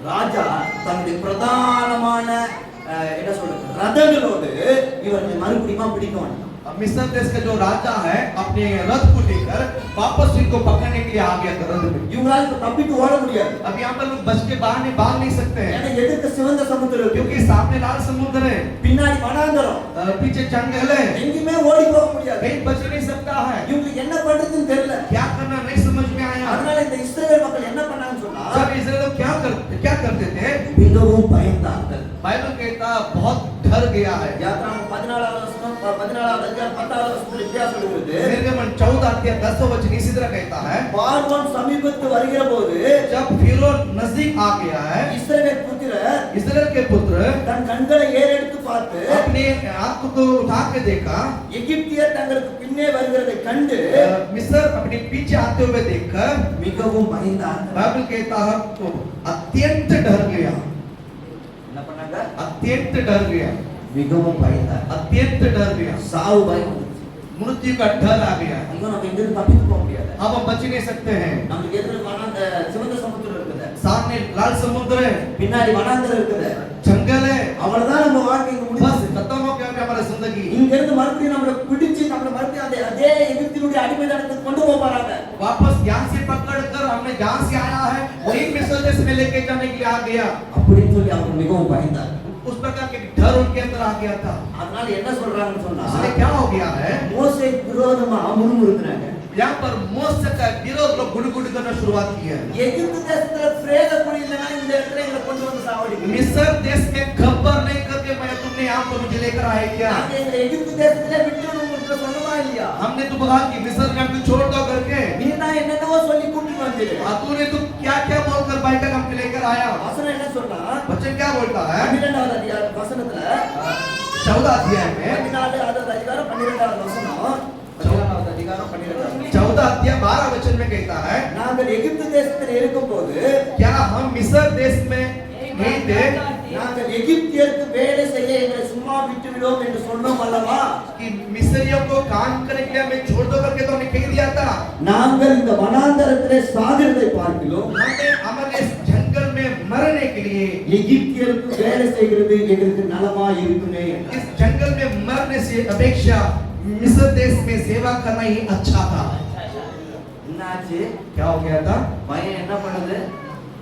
ராஜா தன்னுடைய பிரதானமான என்ன சொல்றது ரதங்களோடு இவர்களை மறுபடியும் பிடிக்க வந்தான். मिस्र देश का जो राजा है अपने रथ को लेकर वापस इनको पकड़ने के लिए आ गया था रथ में। இவங்களால இப்ப தப்பித்து ஓட முடியாது. अब यहाँ पर लोग बच के बाहर भाग नहीं सकते हैं, ஏன்னா எதிர்க்க சிவந்த சமுத்திரம் இருக்கு, क्योंकि सामने लाल समुद्र है, பின்னாடி வனாந்தரம், पीछे जंगल है, எங்கேயுமே ஓடி போக முடியாது. कहीं बच नहीं सकता है। இவங்களுக்கு என்ன பண்றதுன்னு தெரியல. क्या करना नहीं समझ में आया। அதனால இந்த இஸ்ரவேல் மக்கள் என்ன பண்ணாங்கன்னு சொன்னா जब इस्राएल लोग क्या करते थे, மிகவும் பயந்தார்கள். बाइबल कहता बहुत डर गया है। யாத்ராகமம் 14வது வசனம் 14வது அதிகாரம் 10வது வசனத்துல இப்படியா சொல்லுகிறது, निर्गमन 14 अध्याय 10 वचन इसी तरह कहता है, பார்வோன் சமீபத்து வருகிற போது जब फिरौन नजदीक आ गया है, இஸ்ரவேல் புத்திரர் इस्राएल के पुत्र தன் கண்களை ஏறெடுத்து பார்த்து अपने आंख को उठा के देखा, எகிப்தியர் தங்களுக்கு பின்னே வருகிறதை கண்டு मिस्र अपने पीछे आते हुए देखकर மிகவும் பயந்தார்கள். बाइबल कहता है तो अत्यंत डर गया, என்ன பண்ணாங்க? अत्यंत डर गया, மிகவும் பயந்தார்கள். अत्यंत डर गया, சாவு பயம் வந்துச்சு. मृत्यु का डर आ गया। ஐயோ நம்ம இங்க இருந்து தப்பித்து போக முடியாது. अब हम बच नहीं सकते हैं, நமக்கு எதிர அந்த சிவந்த சமுத்திரம் இருக்குது, सामने लाल समुद्र है, பின்னாடி வனாந்தரம் இருக்குது, जंगल है, அவ்வளவுதான் நம்ம வாழ்க்கை இங்க बस முடிஞ்சு. खत्म हो गया हमारा जिंदगी। இங்க இருந்து மறுபடியும் நம்மள பிடிச்சு நம்மள மறுபடியும் அதே எகிப்தினுடைய அடிமைத்தனத்துக்கு கொண்டு போறாங்க. वापस यहाँ से पकड़कर हमने जहाँ से आया है वही मिस्र देश में लेके जाने के लिए आ गया। அப்படின்னு சொல்லி அவங்க மிகவும் பயந்தார்கள். उस प्रकार के डर उनके अंदर आ गया था। அதனால என்ன சொல்றாங்கன்னு சொன்னா इसलिए क्या हो गया है, மோசேக்கு விரோதமா முறுமுறுக்குறாங்க. यहाँ पर मूसा का विरोध लोग गुड़गुड़ करना शुरुआत की है। எகிப்து தேசத்துல பிரேத குழி இல்லைன்னா இந்த இடத்துல எங்களை கொண்டு வந்து சாவடிக்கிறீங்க. मिस्र देश में खबर नहीं करके मैं तुमने यहाँ पर मुझे लेकर आए क्या? நாங்க எங்களை எகிப்து தேசத்துல விட்டு உங்களுக்கு சொன்னமா இல்லையா? हमने तो कहा कि मिस्र में हमको छोड़ दो करके, நீ தான் என்னென்னவோ சொல்லி கூட்டிட்டு வந்தீங்க. तूने तो क्या क्या बोलकर बाइक हमको लेकर आया। வசனம் என்ன சொல்றா? बच्चे क्या बोलता है 12வது அதிகாரம் வசனத்துல 14 अध्याय में 14வது அதிகாரம் 12வது வசனம் 14வது அதிகாரம் 12வது வசனம் 14 अध्याय 12 वचन में कहता है, நாங்கள் எகிப்து தேசத்தில் இருக்கும்போது क्या हम मिस्र देश में नहीं थे நாங்கள் எகிப்தியருக்கு வேலை செய்ய எங்களை சும்மா விட்டு விடுவோம் என்று சொன்னோம் அல்லவா? कि मिस्रियों को काम करने के लिए हमें छोड़ दो करके तो हमने कह दिया था। நாங்கள் இந்த வனாந்தரத்திலே சாகிறதை பார்க்கிறோம். हमने हमारे इस जंगल में मरने के लिए எகிப்தியருக்கு வேலை செய்கிறது எங்களுக்கு நலமா இருக்குமே. इस जंगल में मरने से अपेक्षा मिस्र देश में सेवा करना ही अच्छा था। என்னாச்சு? क्या हो गया था, பையன் என்ன பண்ணுது?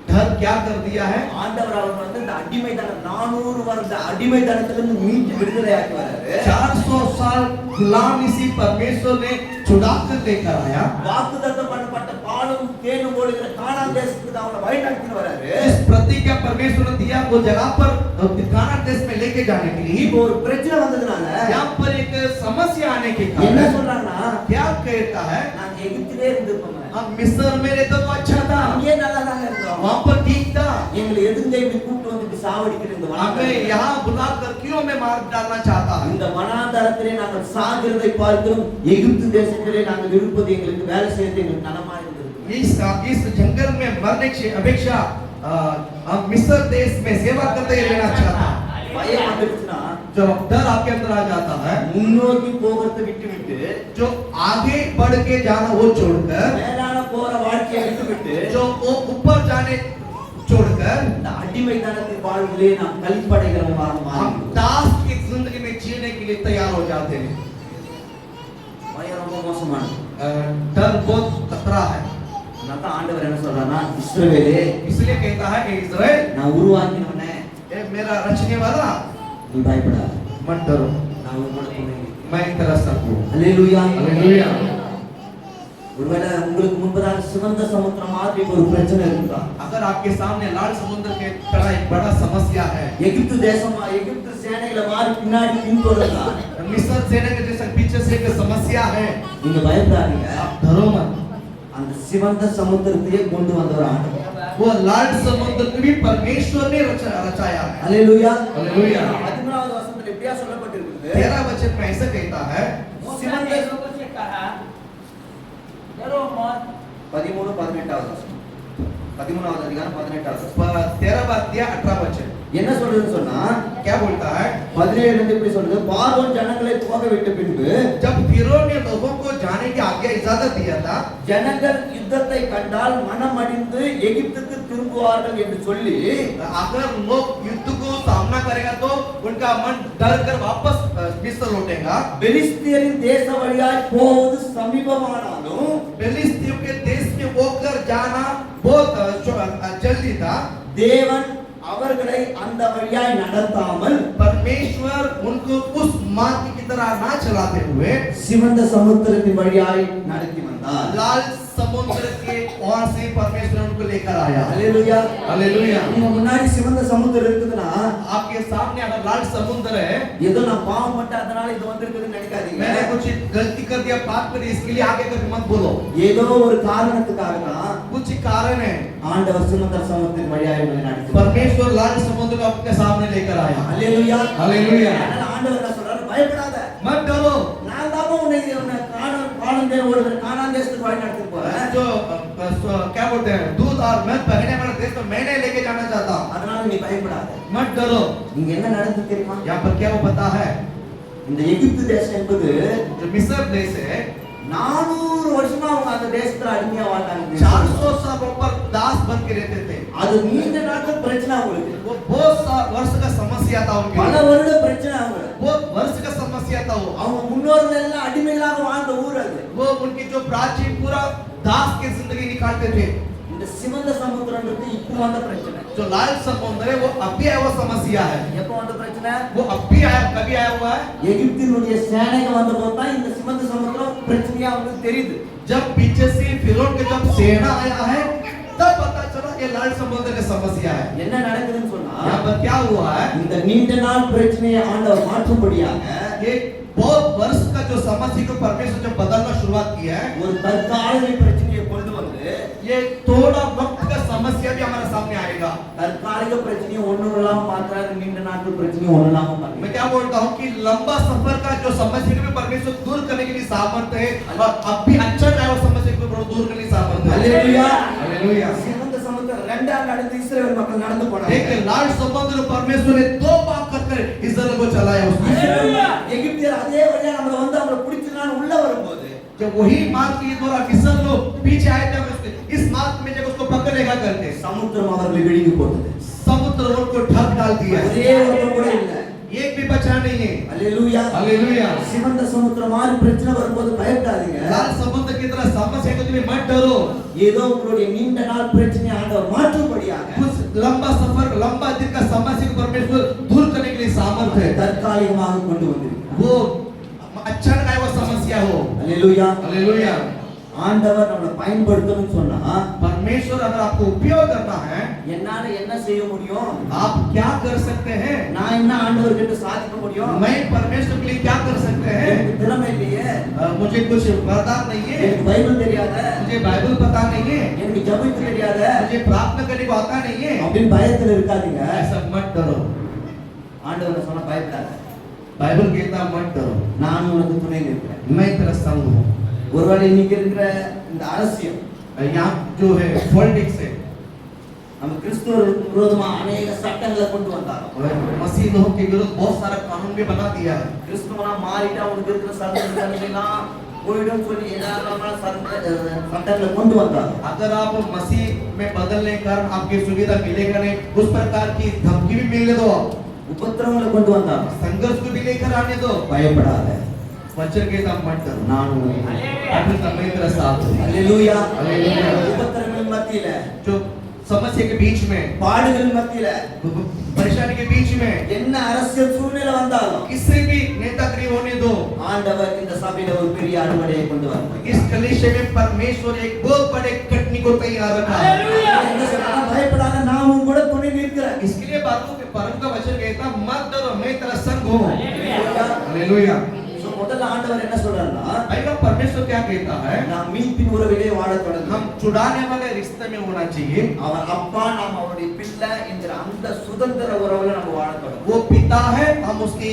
डर क्या कर दिया है, ஆண்டவர் அவர் வந்து இந்த அடிமைத்தனம் 400 வருட அடிமைத்தனத்திலிருந்து மீட்டு விடுதலையாக்கி வராரு. 400 साल गुलामी से परमेश्वर ने छुड़ा कर लेकर आया। வாக்குத்தத்தம் பண்ணப்பட்ட பாலும் தேனும் ஓடுகிற கானான் தேசத்துக்கு அவங்களை வழிநடத்திட்டு வராரு. इस प्रतिज्ञा परमेश्वर ने दिया वो जगह पर कानान देश में लेके जाने के लिए। இப்போ ஒரு பிரச்சனை வந்ததுனால यहाँ पर एक समस्या आने के என்ன कारण சொல்றாங்கன்னா क्या कहता है, நாங்க எகிப்திலே இருந்திருப்போம், हम मिस्र में रहते तो अच्छा था, அங்கேயே நல்லா தாங்க இருந்தோம், वहाँ पर ठीक था, எங்களை எதுங்க இப்படி கூட்டு வந்து சாவடிக்கிற இந்த हमें வனாந்தரம் यहाँ बुलाकर क्यों हमें मार डालना चाहता है। இந்த வனாந்தரத்திலே நாங்கள் சாகிறதை பார்க்கிறோம், எகிப்து தேசத்திலே நாங்கள் இருப்பது எங்களுக்கு வேலை செய்யறது எங்களுக்கு நலமா இருந்தது. इस जंगल में मरने की अपेक्षा हम मिस्र देश में सेवा करते ही रहना चाहता है। பயம் வந்துருச்சுன்னா जब डर आपके अंदर आ जाता है, முன்னோக்கி போகிறதை விட்டு விட்டு जो आगे बढ़ के जाना वो छोड़कर, மேலான போற வாழ்க்கையை விட்டு விட்டு जो वो ऊपर जाने छोड़कर இந்த அடிமைத்தனத்தின் வாழ்விலே நாம் கழிப்படைகிறவர்களாக हम மாறுகிறோம். दास की जिंदगी में जीने के लिए तैयार हो जाते हैं। பயம் ரொம்ப மோசமானது. डर बहुत खतरा है, அதனால ஆண்டவர் என்ன சொல்றாருன்னா, இஸ்ரவேலே इसलिए कहता है कि इस्राएल, நான் உருவாக்கினவனே ये मेरा रचने वाला, நீ பயப்படாத, मत डरो, நான் உன்னோட துணை. मैं तेरा साथ हूँ। அல்லேலூயா. हालेलुया। ஒருவேளை உங்களுக்கு முன்பதாக சிவந்த சமுத்திரம் மாதிரி ஒரு பிரச்சனை இருக்குதா? अगर आपके सामने लाल समुद्र के तरह एक बड़ा समस्या है, எகிப்து தேசமா எகிப்து சேனைகளை மாறி பின்னாடி பின்தொடர்றா, मिस्र सेना के जैसा पीछे से एक समस्या है, நீங்க பயப்படாதீங்க. आप डरो मत। அந்த சிவந்த சமுத்திரத்தையே கொண்டு வந்தவர் ஆண்டவர். वो लाल समुद्र को भी परमेश्वर ने रचाया है। அல்லேலூயா. हालेलुया। 13வது வசனத்துல எப்படியா சொல்லப்பட்டிருக்குது? 13 वचन में ऐसा कहता है, मूसा ने लोगों से कहा डरो मत 13 18வது வசனம். 13வது அதிகாரம் 18வது 13 अध्याय 18 वचन என்ன சொல்றதுன்னு சொன்னா क्या बोलता है 17 ல இப்படி சொல்றது பார்வோன் ஜனங்களை போக விட்ட பின்பு जब फिरौन ने लोगों को जाने की आज्ञा इजाजत दिया था ஜனங்கள் யுத்தத்தை கண்டால் மனமடிந்து எகிப்துக்கு திரும்புவார்கள் என்று சொல்லி अगर लोग युद्ध को सामना करेगा तो उनका मन डर कर वापस मिस्र लौटेगा பெலிஸ்தியரின் தேச வழியாய் போவது சமீபமானாலும் फिलिस्तीयों के देश में होकर जाना बहुत जल्दी था தேவன் அவர்களை அந்த வழியாய் நடத்தாமல் परमेश्वर उनको उस मार्ग की तरह ना चलाते हुए சிவந்த சமுத்திரத்தின் வழியாய் நடத்தி வந்தார் लाल समुद्र के वहां से परमेश्वर उनको लेकर आया அல்லேலூயா हालेलुया உங்க முன்னாடி சிவந்த சமுத்திரம் இருக்குதுன்னா आपके सामने अगर लाल समुद्र है ஏதோ நான் பாவம் பண்ண அதனால இது வந்திருக்குதுன்னு நினைக்காதீங்க मैंने कुछ गलती कर दिया पाप कर दिया इसके लिए आगे कभी मत बोलो ஏதோ ஒரு காரணத்துக்காக தான் कुछ कारण है ஆண்டவர் சிவந்த சமுத்திரத்தின் வழியாய் உங்களை நடத்தி परमेश्वर लाल समुद्र को अपने सामने लेकर आया அல்லேலூயா हालेलुया அதனால ஆண்டவர் என்ன சொல்றாரு பயப்படாத मत डरो நான் தான் உன்னை கானான் தேசத்துக்கு வழி நடத்தி போறேன் जो क्या बोलते हैं दूध और मध बहने वाला देश तो मैंने लेके जाना चाहता हूँ அதனால நீ பயப்படாத मत डरो இங்க என்ன நடந்து தெரியுமா यहाँ पर क्या वो पता है இந்த எகிப்து தேசம் என்பது जो मिस्र देश है 400 வருஷமா அவங்க அந்த தேசத்துல அடிமையா வாழ்ந்தாங்க 400 साल ऊपर दास बन के रहते थे அது நீண்ட நாட்கள் பிரச்சனை அவங்களுக்கு वो बहुत वर्ष का समस्या था उनके பல लिए। வருட பிரச்சனை அவங்க बहुत वर्ष का समस्या था वो அவங்க முன்னோர்கள் எல்லாம் அடிமைகளாக வாழ்ந்த ஊர் அது वो उनकी जो प्राचीन पूरा दास की जिंदगी निकालते थे இந்த சிவந்த சமுத்திரம்ன்றது இப்போ வந்த பிரச்சனை जो लाल समुद्र है वो अभी आया हुआ समस्या है எப்போ வந்த பிரச்சனை वो अभी आया कभी आया हुआ है எகிப்தினுடைய சேனைகள் வந்த போது தான் இந்த சிவந்த சமுத்திரம் பிரச்சனையா அவங்களுக்கு தெரியுது जब पीछे से फिरौन के जब सेना आया है तब पता चला ये लाल समुद्र की समस्या है என்ன நடக்குதுன்னு சொன்னா यहाँ पर क्या हुआ है இந்த நீண்ட நாள் பிரச்சனையை ஆண்டவர் மாற்றும்படியாக ये बहुत वर्ष का जो समस्या को परमेश्वर जब बदलना शुरुआत किया है ஒரு தற்காலிக பிரச்சனையை கொண்டு வந்து ये थोड़ा वक्त का समस्या भी हमारे सामने आएगा தற்காலிக பிரச்சனையை ஒண்ணும் இல்லாம மாத்துறாரு நீண்ட நாட்கள் பிரச்சனையை ஒண்ணும் இல்லாம मैं பண்ணுங்க क्या बोलता हूँ कि लंबा सफर का जो समस्या को भी परमेश्वर दूर करने के लिए सामर्थ्य है और अब भी अच्छा ड्राइवर समस्या को दूर करने के लिए सामर्थ्य है அல்லேலூயா हालेलुया சிவந்த சமுத்திரம் ரெண்டாம் நடந்து இஸ்ரவேல் மக்கள் நடந்து போனாங்க लेकिन लाल समुद्र परमेश्वर ने दो भाग कर इस्राएल को चलाया उसने எகிப்தியர் அதே வழியா நம்மள வந்து அவங்கள பிடிச்சிடலாம்னு உள்ள வரும்போது जब वही मार्ग के द्वारा मिस्र लोग पीछे आए थे इस मार्ग में जब उसको पकड़ेगा करते சமுத்திரம் அவர்களை விழுங்கி போட்டது समुद्र उनको ढक डाल दिया ஒரே ஒருத்தன் கூட இல்ல एक भी बचा नहीं है அல்லேலூயா हालेलुया சிவந்த சமுத்திரம் மாதிரி பிரச்சனை வரும்போது பயப்படாதீங்க लाल समुद्र की तरह समस्या को तुम्हें मत डरो ஏதோ உங்களுடைய நீண்ட நாள் பிரச்சனையை ஆண்டவர் மாற்றும்படியாக कुछ लंबा सफर लंबा दिन का समस्या को परमेश्वर दूर करने के लिए सामर्थ्य है தற்காலிகமாக கொண்டு வந்திருக்கிறார் वो अच्छा ना वो समस्या हो அல்லேலூயா हालेलुया ஆண்டவர் நம்மளை பயன்படுத்தணும்னு சொன்னா परमेश्वर अगर आपको उपयोग करना है என்னால என்ன செய்ய முடியும் आप क्या कर सकते हैं நான் என்ன ஆண்டவர் கிட்ட சாதிக்க முடியும் मैं परमेश्वर के लिए क्या कर सकते हैं எனக்கு திறமை இல்லையே मुझे कुछ वरदान नहीं है எனக்கு பைபிள் தெரியாத मुझे बाइबल पता नहीं है எனக்கு ஜெபிக்க தெரியாத मुझे प्रार्थना करने को आता नहीं है அப்படின்னு பயத்துல இருக்காதீங்க ऐसा मत डरो ஆண்டவர் சொன்னா பயப்படாத बाइबल कहता मत डरो நான் உனக்கு துணை நிற்கிறேன் मैं तेरा संग हूँ ஒருவேளை இன்னைக்கு இருக்கிற இந்த அரசியல் यहाँ जो है पॉलिटिक्स है நம்ம கிறிஸ்துவர்களுக்கு விரோதமா அநேக சட்டங்களை கொண்டு வந்தாங்க मसीह लोगों के विरुद्ध बहुत सारा कानून भी बना दिया है கிறிஸ்துவனா மாறிட்டா உனக்கு இருக்கிற சட்டங்கள்லாம் போயிடும் சொல்லி ஏராளமான சட்டங்களை கொண்டு வந்தாங்க अगर आप मसीह में बदलने के कारण आपकी सुविधा मिलेगा नहीं उस प्रकार की धमकी भी मिलने दो உபத்திரவங்களை கொண்டு வந்தாங்க संघर्ष को भी लेकर आने दो பயப்படாத वचन के साथ मत डरो நான் உன்னை अपने समय तेरा साथ हूँ அல்லேலூயா அல்லேலூயா. உபத்திரங்கள் மத்தியில जो समस्या के बीच में பாடுகள் மத்தியில परेशानी के बीच में என்ன அரசியல் சூழ்நிலை வந்தாலும் किसी भी नेतागिरी होने दो ஆண்டவர் இந்த சபையில ஒரு பெரிய அறுவடையை கொண்டு வருவார் इस कलीसिया में परमेश्वर एक बहुत बड़े कटनी को तैयार रखा है என்ன சொல்றாங்க பயப்படாத நான் உன் கூட துணை நிற்கிறேன் इसके लिए बातों के परम का वचन कहता मत डरो मैं तेरा संग हूँ हालेलुया சோ முதல்ல ஆண்டவர் என்ன சொல்றாருன்னா पहला परमेश्वर क्या कहता है நாம் மீட்பின் உறவிலே வாழத் தொடங்கும் हम छुड़ाने वाले रिश्ते में होना चाहिए அவர் அப்பா நாம் அவருடைய பிள்ளை என்கிற அந்த சுதந்திர உறவுல நம்ம வாழத் தொடங்கும் वो पिता है हम उसकी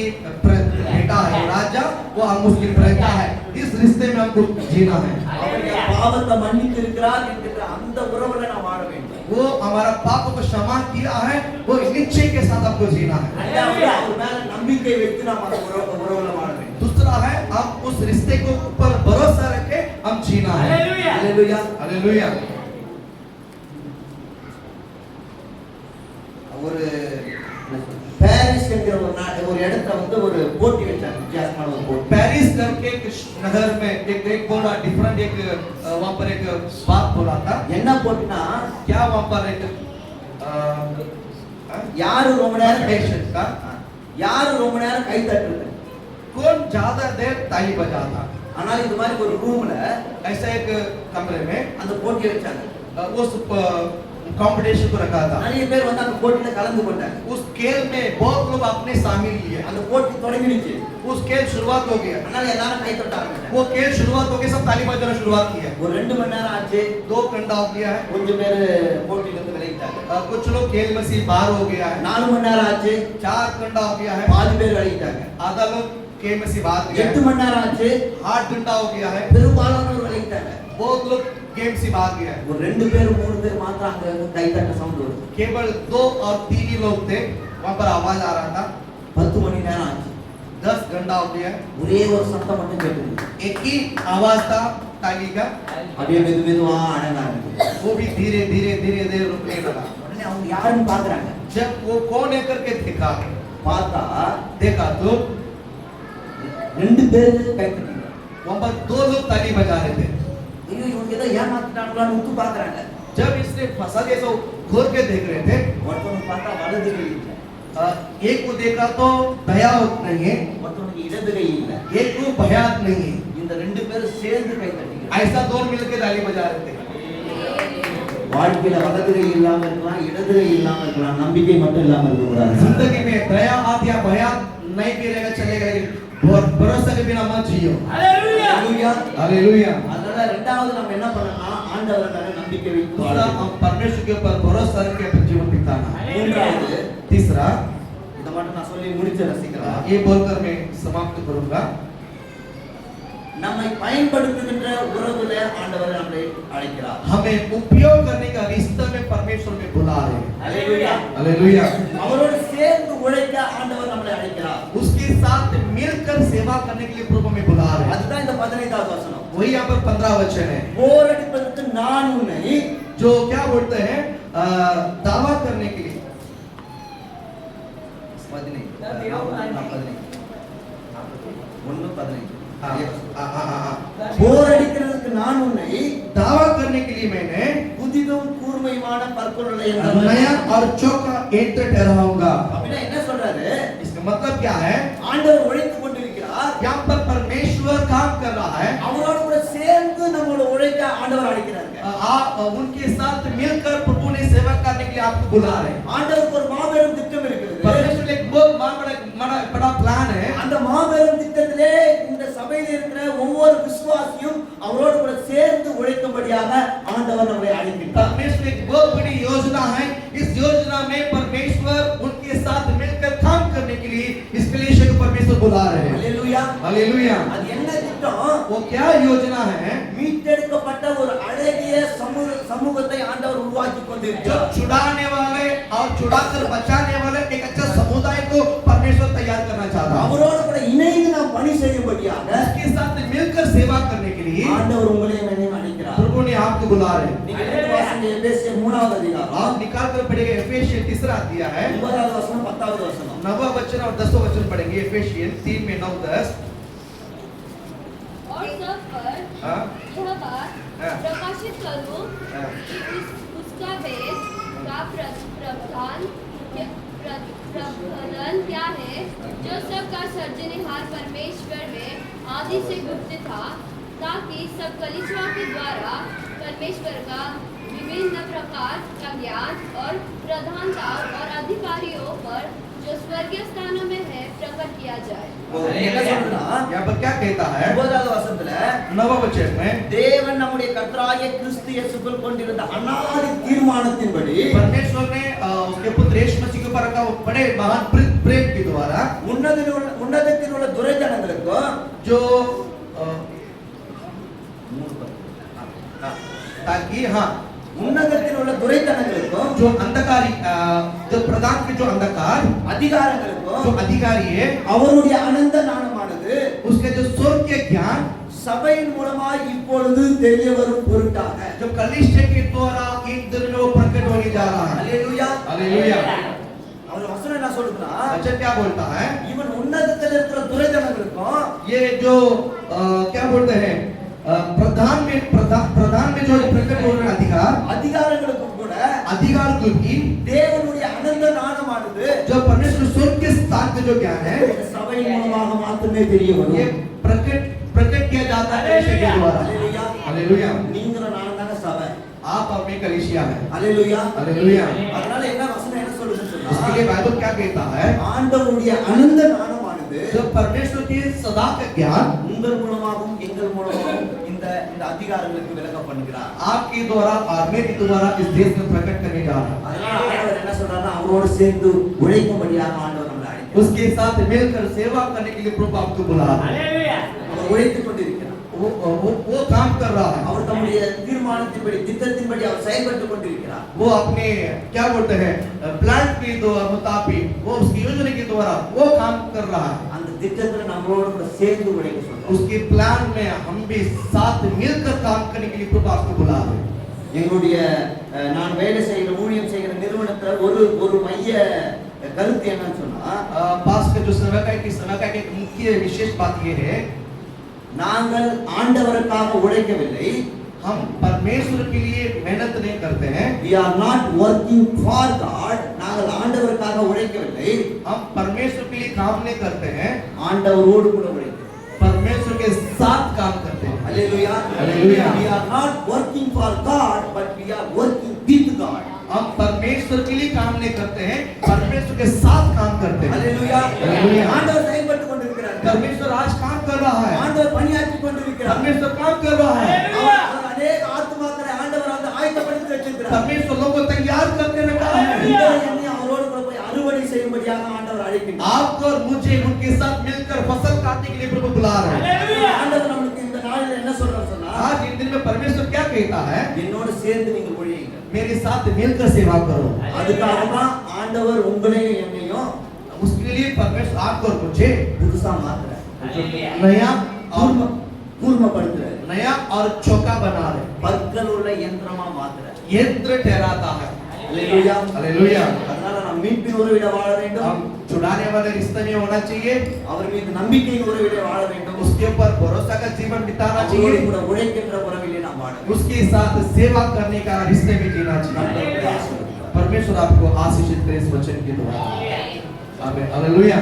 बेटा है राजा वो हम उसकी प्रजा है इस रिश्ते में हमको जीना है அவர் என் பாவத்தை மன்னித்து இருக்கிறார் என்கிற அந்த உறவுல நான் வாழ வேண்டும் वो हमारा पाप को क्षमा किया है, वो निश्चय के साथ आपको जीना है। ரெண்டாவது அவர் மேல நம்பிக்கை வைத்து நாம் அந்த உறவுல வாழ வேண்டும். दूसरा है हम उस रिश्ते को ऊपर भरोसा रखे हम जीना है। हालेलुया। அல்லேலூயா. हालेलुया। ஒரு பாரிஸ் என்கிற ஒரு இடத்துல வந்து ஒரு போட்டி வச்சாங்க, வித்தியாசமான ஒரு போட்டி. पेरिस करके एक नगर में एक बड़ा डिफरेंट एक वहां पर एक बात बोला था। என்ன போட்டினா, क्या वहां पर एक யாரு ரொம்ப நேரம் கை पेशेंट का யாரு ரொம்ப நேரம் கை தட்டுறது. कौन ज्यादा देर ताली बजाता। ஆனால் இது மாதிரி ஒரு ரூம்ல ऐसा एक कमरे में அந்த போட்டியை வச்சாங்க. उस कंपटीशन को रखा था। நிறைய பேர் வந்து அந்த போட்டியில கலந்து கொண்டாங்க. उस खेल में बहुत लोग अपने शामिल लिए। அந்த போட்டி தொடங்கிடுச்சு. उस खेल शुरुआत हो गया। அதனால எல்லாரும் கை தட்ட ஆரம்பிச்சாங்க. वो खेल शुरुआत हो गया, सब ताली बजाना शुरुआत किया। ஒரு 2 மணி நேரம் ஆச்சு. 2 घंटा हो गया है। கொஞ்சம் பேர் போட்டியில இருந்து விலகிட்டாங்க. कुछ लोग खेल में से बाहर हो गया है। 4 மணி நேரம் ஆச்சு. 4 घंटा हो गया है। பாதி பேர் விலகிட்டாங்க. आधा लोग खेल में से बाहर गया 8 है। மணி நேரம் ஆச்சு. 8 घंटा हो गया है। பெரும்பாலானோர் விலகிட்டாங்க. बहुत लोग गेम से बाहर गया है। ஒரு 2 பேர் 3 பேர் மாத்திரம் அங்க கை தட்ட சவுண்ட் வருது. केवल 2 और 3 ही लोग थे, वहां पर आवाज आ रहा था। 10 மணி நேரம் ஆச்சு. 10 घंटा हो गया है। ஒரே ஒரு சத்தம் மட்டும் கேட்டது. एक ही आवाज था ताली का, அப்படியே மெதுவா அடங்க ஆரம்பிச்சு. वो भी धीरे धीरे धीरे धीरे रुकने लगा। உடனே அவங்க யாருன்னு பாக்குறாங்க. जब वो कौन है करके देखा देखा तो 2 பேர் கை தட்டினாங்க. वहां पर 2 लोग ताली बजा रहे थे। ஐயோ இவங்க ஏதோ ஏமாத்திட்டாங்களான்னு உத்து பாக்குறாங்க. जब इसने फंसा के तो घूर के देख रहे थे, ஒருத்தவங்க பார்த்தா வலது கை இல்ல, एक को देखा तो भयावत नहीं है, ஒருத்தவங்க இடது கை இல்ல. एक को भयात नहीं है। இந்த 2 பேரும் சேர்ந்து கை தட்டினாங்க. ऐसा 2 मिलकर ताली बजा रहे थे। வாழ்க்கையில வலது கை இல்லாம இருக்கலாம், இடது கை இல்லாம இருக்கலாம், நம்பிக்கை மட்டும் இல்லாம இருக்க கூடாது. जिंदगी में दया हाथ या भयात नहीं भी रहेगा, चलेगा, लेकिन भरोसा के बिना मत जियो। हालेलुया। அல்லேலூயா. हालेलुया। அதனால இரண்டாவது நம்ம என்ன பண்ணணும்னா ஆண்டவர் மேல நம்பிக்கை வைத்து दूसरा வாழணும். हम परमेश्वर के ऊपर भरोसा रख के अपना जीवन बिताना। மூன்றாவது, तीसरा, இத மட்டும் நான் சொல்லி முடிச்ச ரசிக்கலாம். ये बोलकर मैं समाप्त करूंगा। நம்மை பயன்படுத்துகின்ற உறவுல ஆண்டவர் நம்மை அழைக்கிறார். हमें उपयोग करने का रिश्ता में परमेश्वर में बुला रहे हैं। அல்லேலூயா. हालेलुया। அவரோடு சேர்ந்து உழைக்க ஆண்டவர் நம்மை அழைக்கிறார். उसके साथ मिलकर सेवा करने के लिए प्रभु में बुला रहे हैं। அதுதான் இந்த 15வது வசனம். वही यहाँ पर 15 वचन है, போர் அடிப்பதற்கு நான் உன்னை जो क्या बोलते हैं दावा करने के लिए। 15 हाँ, हाँ, हाँ, हाँ। போர் அடிக்கிறதுக்கு நான் உன்னை दावा करने के लिए मैंने புதிதும் கூர்மையான பற்பொருளை नया और चौका ईंट ठहराऊंगा। அப்படின்னா என்ன சொல்றாரு? इसका मतलब क्या है? ஆண்டவர் உழைத்து கொண்டிருக்கிறார். यहाँ पर परमेश्वर काम कर रहा है। அவரோடு கூட சேர்ந்து நம்மளோட உழைக்க ஆண்டவர் அழைக்கிறாங்க. आप उनके साथ मिलकर प्रभु ने सेवा करने के लिए आपको बुला रहे हैं। ஆண்டவருக்கு ஒரு மாபெரும் திட்டம் இருக்கிறது. परमेश्वर ने एक बहुत बड़ा प्लान है। அந்த மாபெரும் திட்டத்திலே இந்த சபையில் இருக்கிற ஒவ்வொரு விசுவாசியும் அவரோடு கூட சேர்ந்து உழைக்கும்படியாக ஆண்டவர் நம்மை அழைக்கிறார். परमेश्वर एक बहुत बड़ी योजना है। इस योजना में परमेश्वर उनके साथ मिलकर काम करने के लिए इस कलीसिया को परमेश्वर बुला रहे हैं। அல்லேலூயா. हालेलुया। அது என்ன திட்டம்? वो क्या योजना है? மீட்டெடுக்கப்பட்ட ஒரு அழகிய சமூகத்தை ஆண்டவர் உருவாக்கி जो கொண்டிருக்கிறார். छुड़ाने वाले और छुड़ाकर बचाने वाले एक अच्छा समुदाय को परमेश्वर तैयार करना चाहता है। அவரோடு கூட இணைந்து நாம் பணி செய்யும்படியாக उसके साथ मिलकर सेवा करने के लिए ஆண்டவர் உங்களையும் என்னையும் அழைக்கிறார். प्रभु ने आपको बुला रहे हैं। நீங்க எடுத்து வாசிங்க எபேசியர் 3வது அதிகாரம் आप निकाल कर पढ़ेंगे एफेसियन 3 अध्याय है, 9வது வசனம் 10வது வசனம். 9वां वचन और 10वां वचन पढ़ेंगे। एफेसियन 3 में 9 10। और सब पर हाँ, यह बात हाँ। प्रकाशित करूं हाँ। कि उसका वेद का प्रबंधन क्या है, जो सबका सर्जनहार परमेश्वर में आदि से गुप्त था, ताकि सब कलीसिया के द्वारा परमेश्वर का विभिन्न प्रकार का ज्ञान और प्रधानता और अधिकारियों पर जो स्वर्गीय स्थानों में है प्रकट किया जाए। என்ன சொல்றா? यहाँ पर क्या कहता है? 9வது வசனத்துல 9वां वचन में தேவன் நம்முடைய கர்த்தராகிய கிறிஸ்து இயேசுக்குள் கொண்டிருந்த அநாதி தீர்மானத்தின்படி परमेश्वर ने उसके पुत्र यीशु मसीह के ऊपर रखा वो बड़े महान प्रेम के द्वारा உன்னதத்தில் உள்ள துரைஜனங்களுக்கும் जो ताकि हाँ உன்னதத்தில் உள்ள துரைத்தனங்களுக்கும் जो अंधकारी जो प्रधान के जो अंधकार அதிகாரங்களுக்கும் जो अधिकारी है அவருடைய அனந்த ஞானமானது उसके जो स्वर्ग के ज्ञान சபையின் மூலமாய் இப்பொழுது தெரிய வரும் பொருட்டாக जो कलिष्य के द्वारा इन दिनों में प्रकट होने जा रहा है அல்லேலூயா हालेलुया அவர் வசனம் என்ன சொல்லுதுன்னா अच्छा क्या बोलता है இவன் உன்னதத்தில் இருக்கிற துரைத்தனங்களுக்கும் ये जो क्या बोलते हैं प्रधान में जो प्रकट हो रहे अधिकार அதிகாரங்களுக்கும் கூட अधिकार को भी தேவனுடைய அனந்த ஞானமானது जो परमेश्वर स्वर्ग के स्थान का जो ज्ञान है இந்த சபையின் மூலமாக மாத்திரமே தெரிய ये வரும் प्रकट किया जाता है कलीसिया के द्वारा அல்லேலூயா हालेलुया நீங்களும் நானும் தாங்க சபை आप अपने कलीसिया है அல்லேலூயா हालेलुया அதனால என்ன வசனம் என்ன சொல்லுதுன்னு इसके சொன்னா लिए बाइबल क्या कहता है ஆண்டவருடைய அனந்த ஞானமானது जो परमेश्वर की सदा का ज्ञान உங்கள் மூலமாகவும் எங்கள் மூலமாகவும் இந்த இந்த அதிகாரங்களுக்கு விளக்க பண்ணுகிறார் आपके द्वारा और मेरे द्वारा इस देश में प्रकट करने जा रहा है அதனால ஆண்டவர் என்ன சொல்றாருன்னா அவரோடு சேர்ந்து உழைக்கும்படியாக ஆண்டவர் நம்மளை அழைக்கிறார் उसके साथ मिलकर सेवा करने के लिए प्रभु आपको बुला रहा है அவர் உழைத்துக் கொண்டிருக்கிறார் वो काम कर रहा है அவர் தம்முடைய தீர்மானத்தின்படி திட்டத்தின்படி அவர் செயல்பட்டுக் கொண்டிருக்கிறார் वो अपने क्या बोलते हैं प्लान के मुताबिक वो उसकी योजना के द्वारा वो काम कर रहा है அந்த திட்டத்துல நம்மளோட கூட சேர்ந்து உழைக்க சொல்றார் उसके प्लान में हम भी साथ मिलकर काम करने के लिए प्रभु आपको बुला रहे हैं எங்களுடைய நான் வேலை செய்கிற ஊழியம் செய்கிற நிறுவனத்துல ஒரு மைய கருத்து என்னன்னு சொன்னா पास का जो समय का एक मुख्य विशेष बात ये है நாங்கள் ஆண்டவருக்காக உழைக்கவில்லை हम परमेश्वर के लिए मेहनत नहीं करते हैं we are not working for God நாங்கள் ஆண்டவருக்காக உழைக்கவில்லை हम परमेश्वर के लिए काम नहीं करते हैं ஆண்டவரோடு கூட உழைக்கிறோம் परमेश्वर के साथ काम करते हैं Hallelujah. Hallelujah. We are not working for God, but we are working with God. हम परमेश्वर के लिए काम नहीं करते हैं परमेश्वर के साथ काम करते हैं Hallelujah. Hallelujah. ஆண்டவர் செயல்பட்டுக் கொண்டிருக்கிறார். परमेश्वर आज काम कर रहा है ஆண்டவர் பணியாற்றிக் கொண்டிருக்கிறார். परमेश्वर काम कर रहा है அவர் अनेक ஆத்துமாக்களை ஆண்டவர் அந்த ஆயத்தப்படுத்தி வச்சிருக்கிறார். परमेश्वर लोगों को तैयार करके रखा है என்னை அவரோடு கூட போய் அறுவடை செய்யும்படியாக ஆண்டவர் அழைக்கிறார். आपको और मुझे उनके साथ मिलकर फसल काटने के लिए प्रभु बुला रहे हैं ஆண்டவர் நமக்கு இந்த நாளில் என்ன சொல்றார் சொன்னா आज इन दिन में परमेश्वर क्या कहता है என்னோடு சேர்ந்து நீங்கள் உழையுங்க. मेरे साथ मिलकर सेवा करो அதுக்காக தான் ஆண்டவர் உங்களையும் என்னையும் उसके लिए परमेश्वर आपको और मुझे புதுசா மாத்துறார். नया और கூர்மப்படுத்துறார். नया और चौका बना रहे பற்கள் உள்ள யந்திரமா மாத்துறார். यंत्र ठहराता है அல்லேலூயா. हालेलुया அதனால நாம் மீட்பின் உறவில வாழ வேண்டும். हम छुड़ाने वाले रिश्ते में होना चाहिए அவர் மீது நம்பிக்கையின் உறவிலே வாழ வேண்டும். उसके ऊपर भरोसा का जीवन बिताना அவரோடு चाहिए கூட உழைக்கின்ற उறவிலே நாம் வாழ வேண்டும். उसके साथ सेवा करने का रिश्ते में जीना चाहिए परमेश्वर आपको आशीषित करे इस वचन के द्वारा आमीन हालेलुया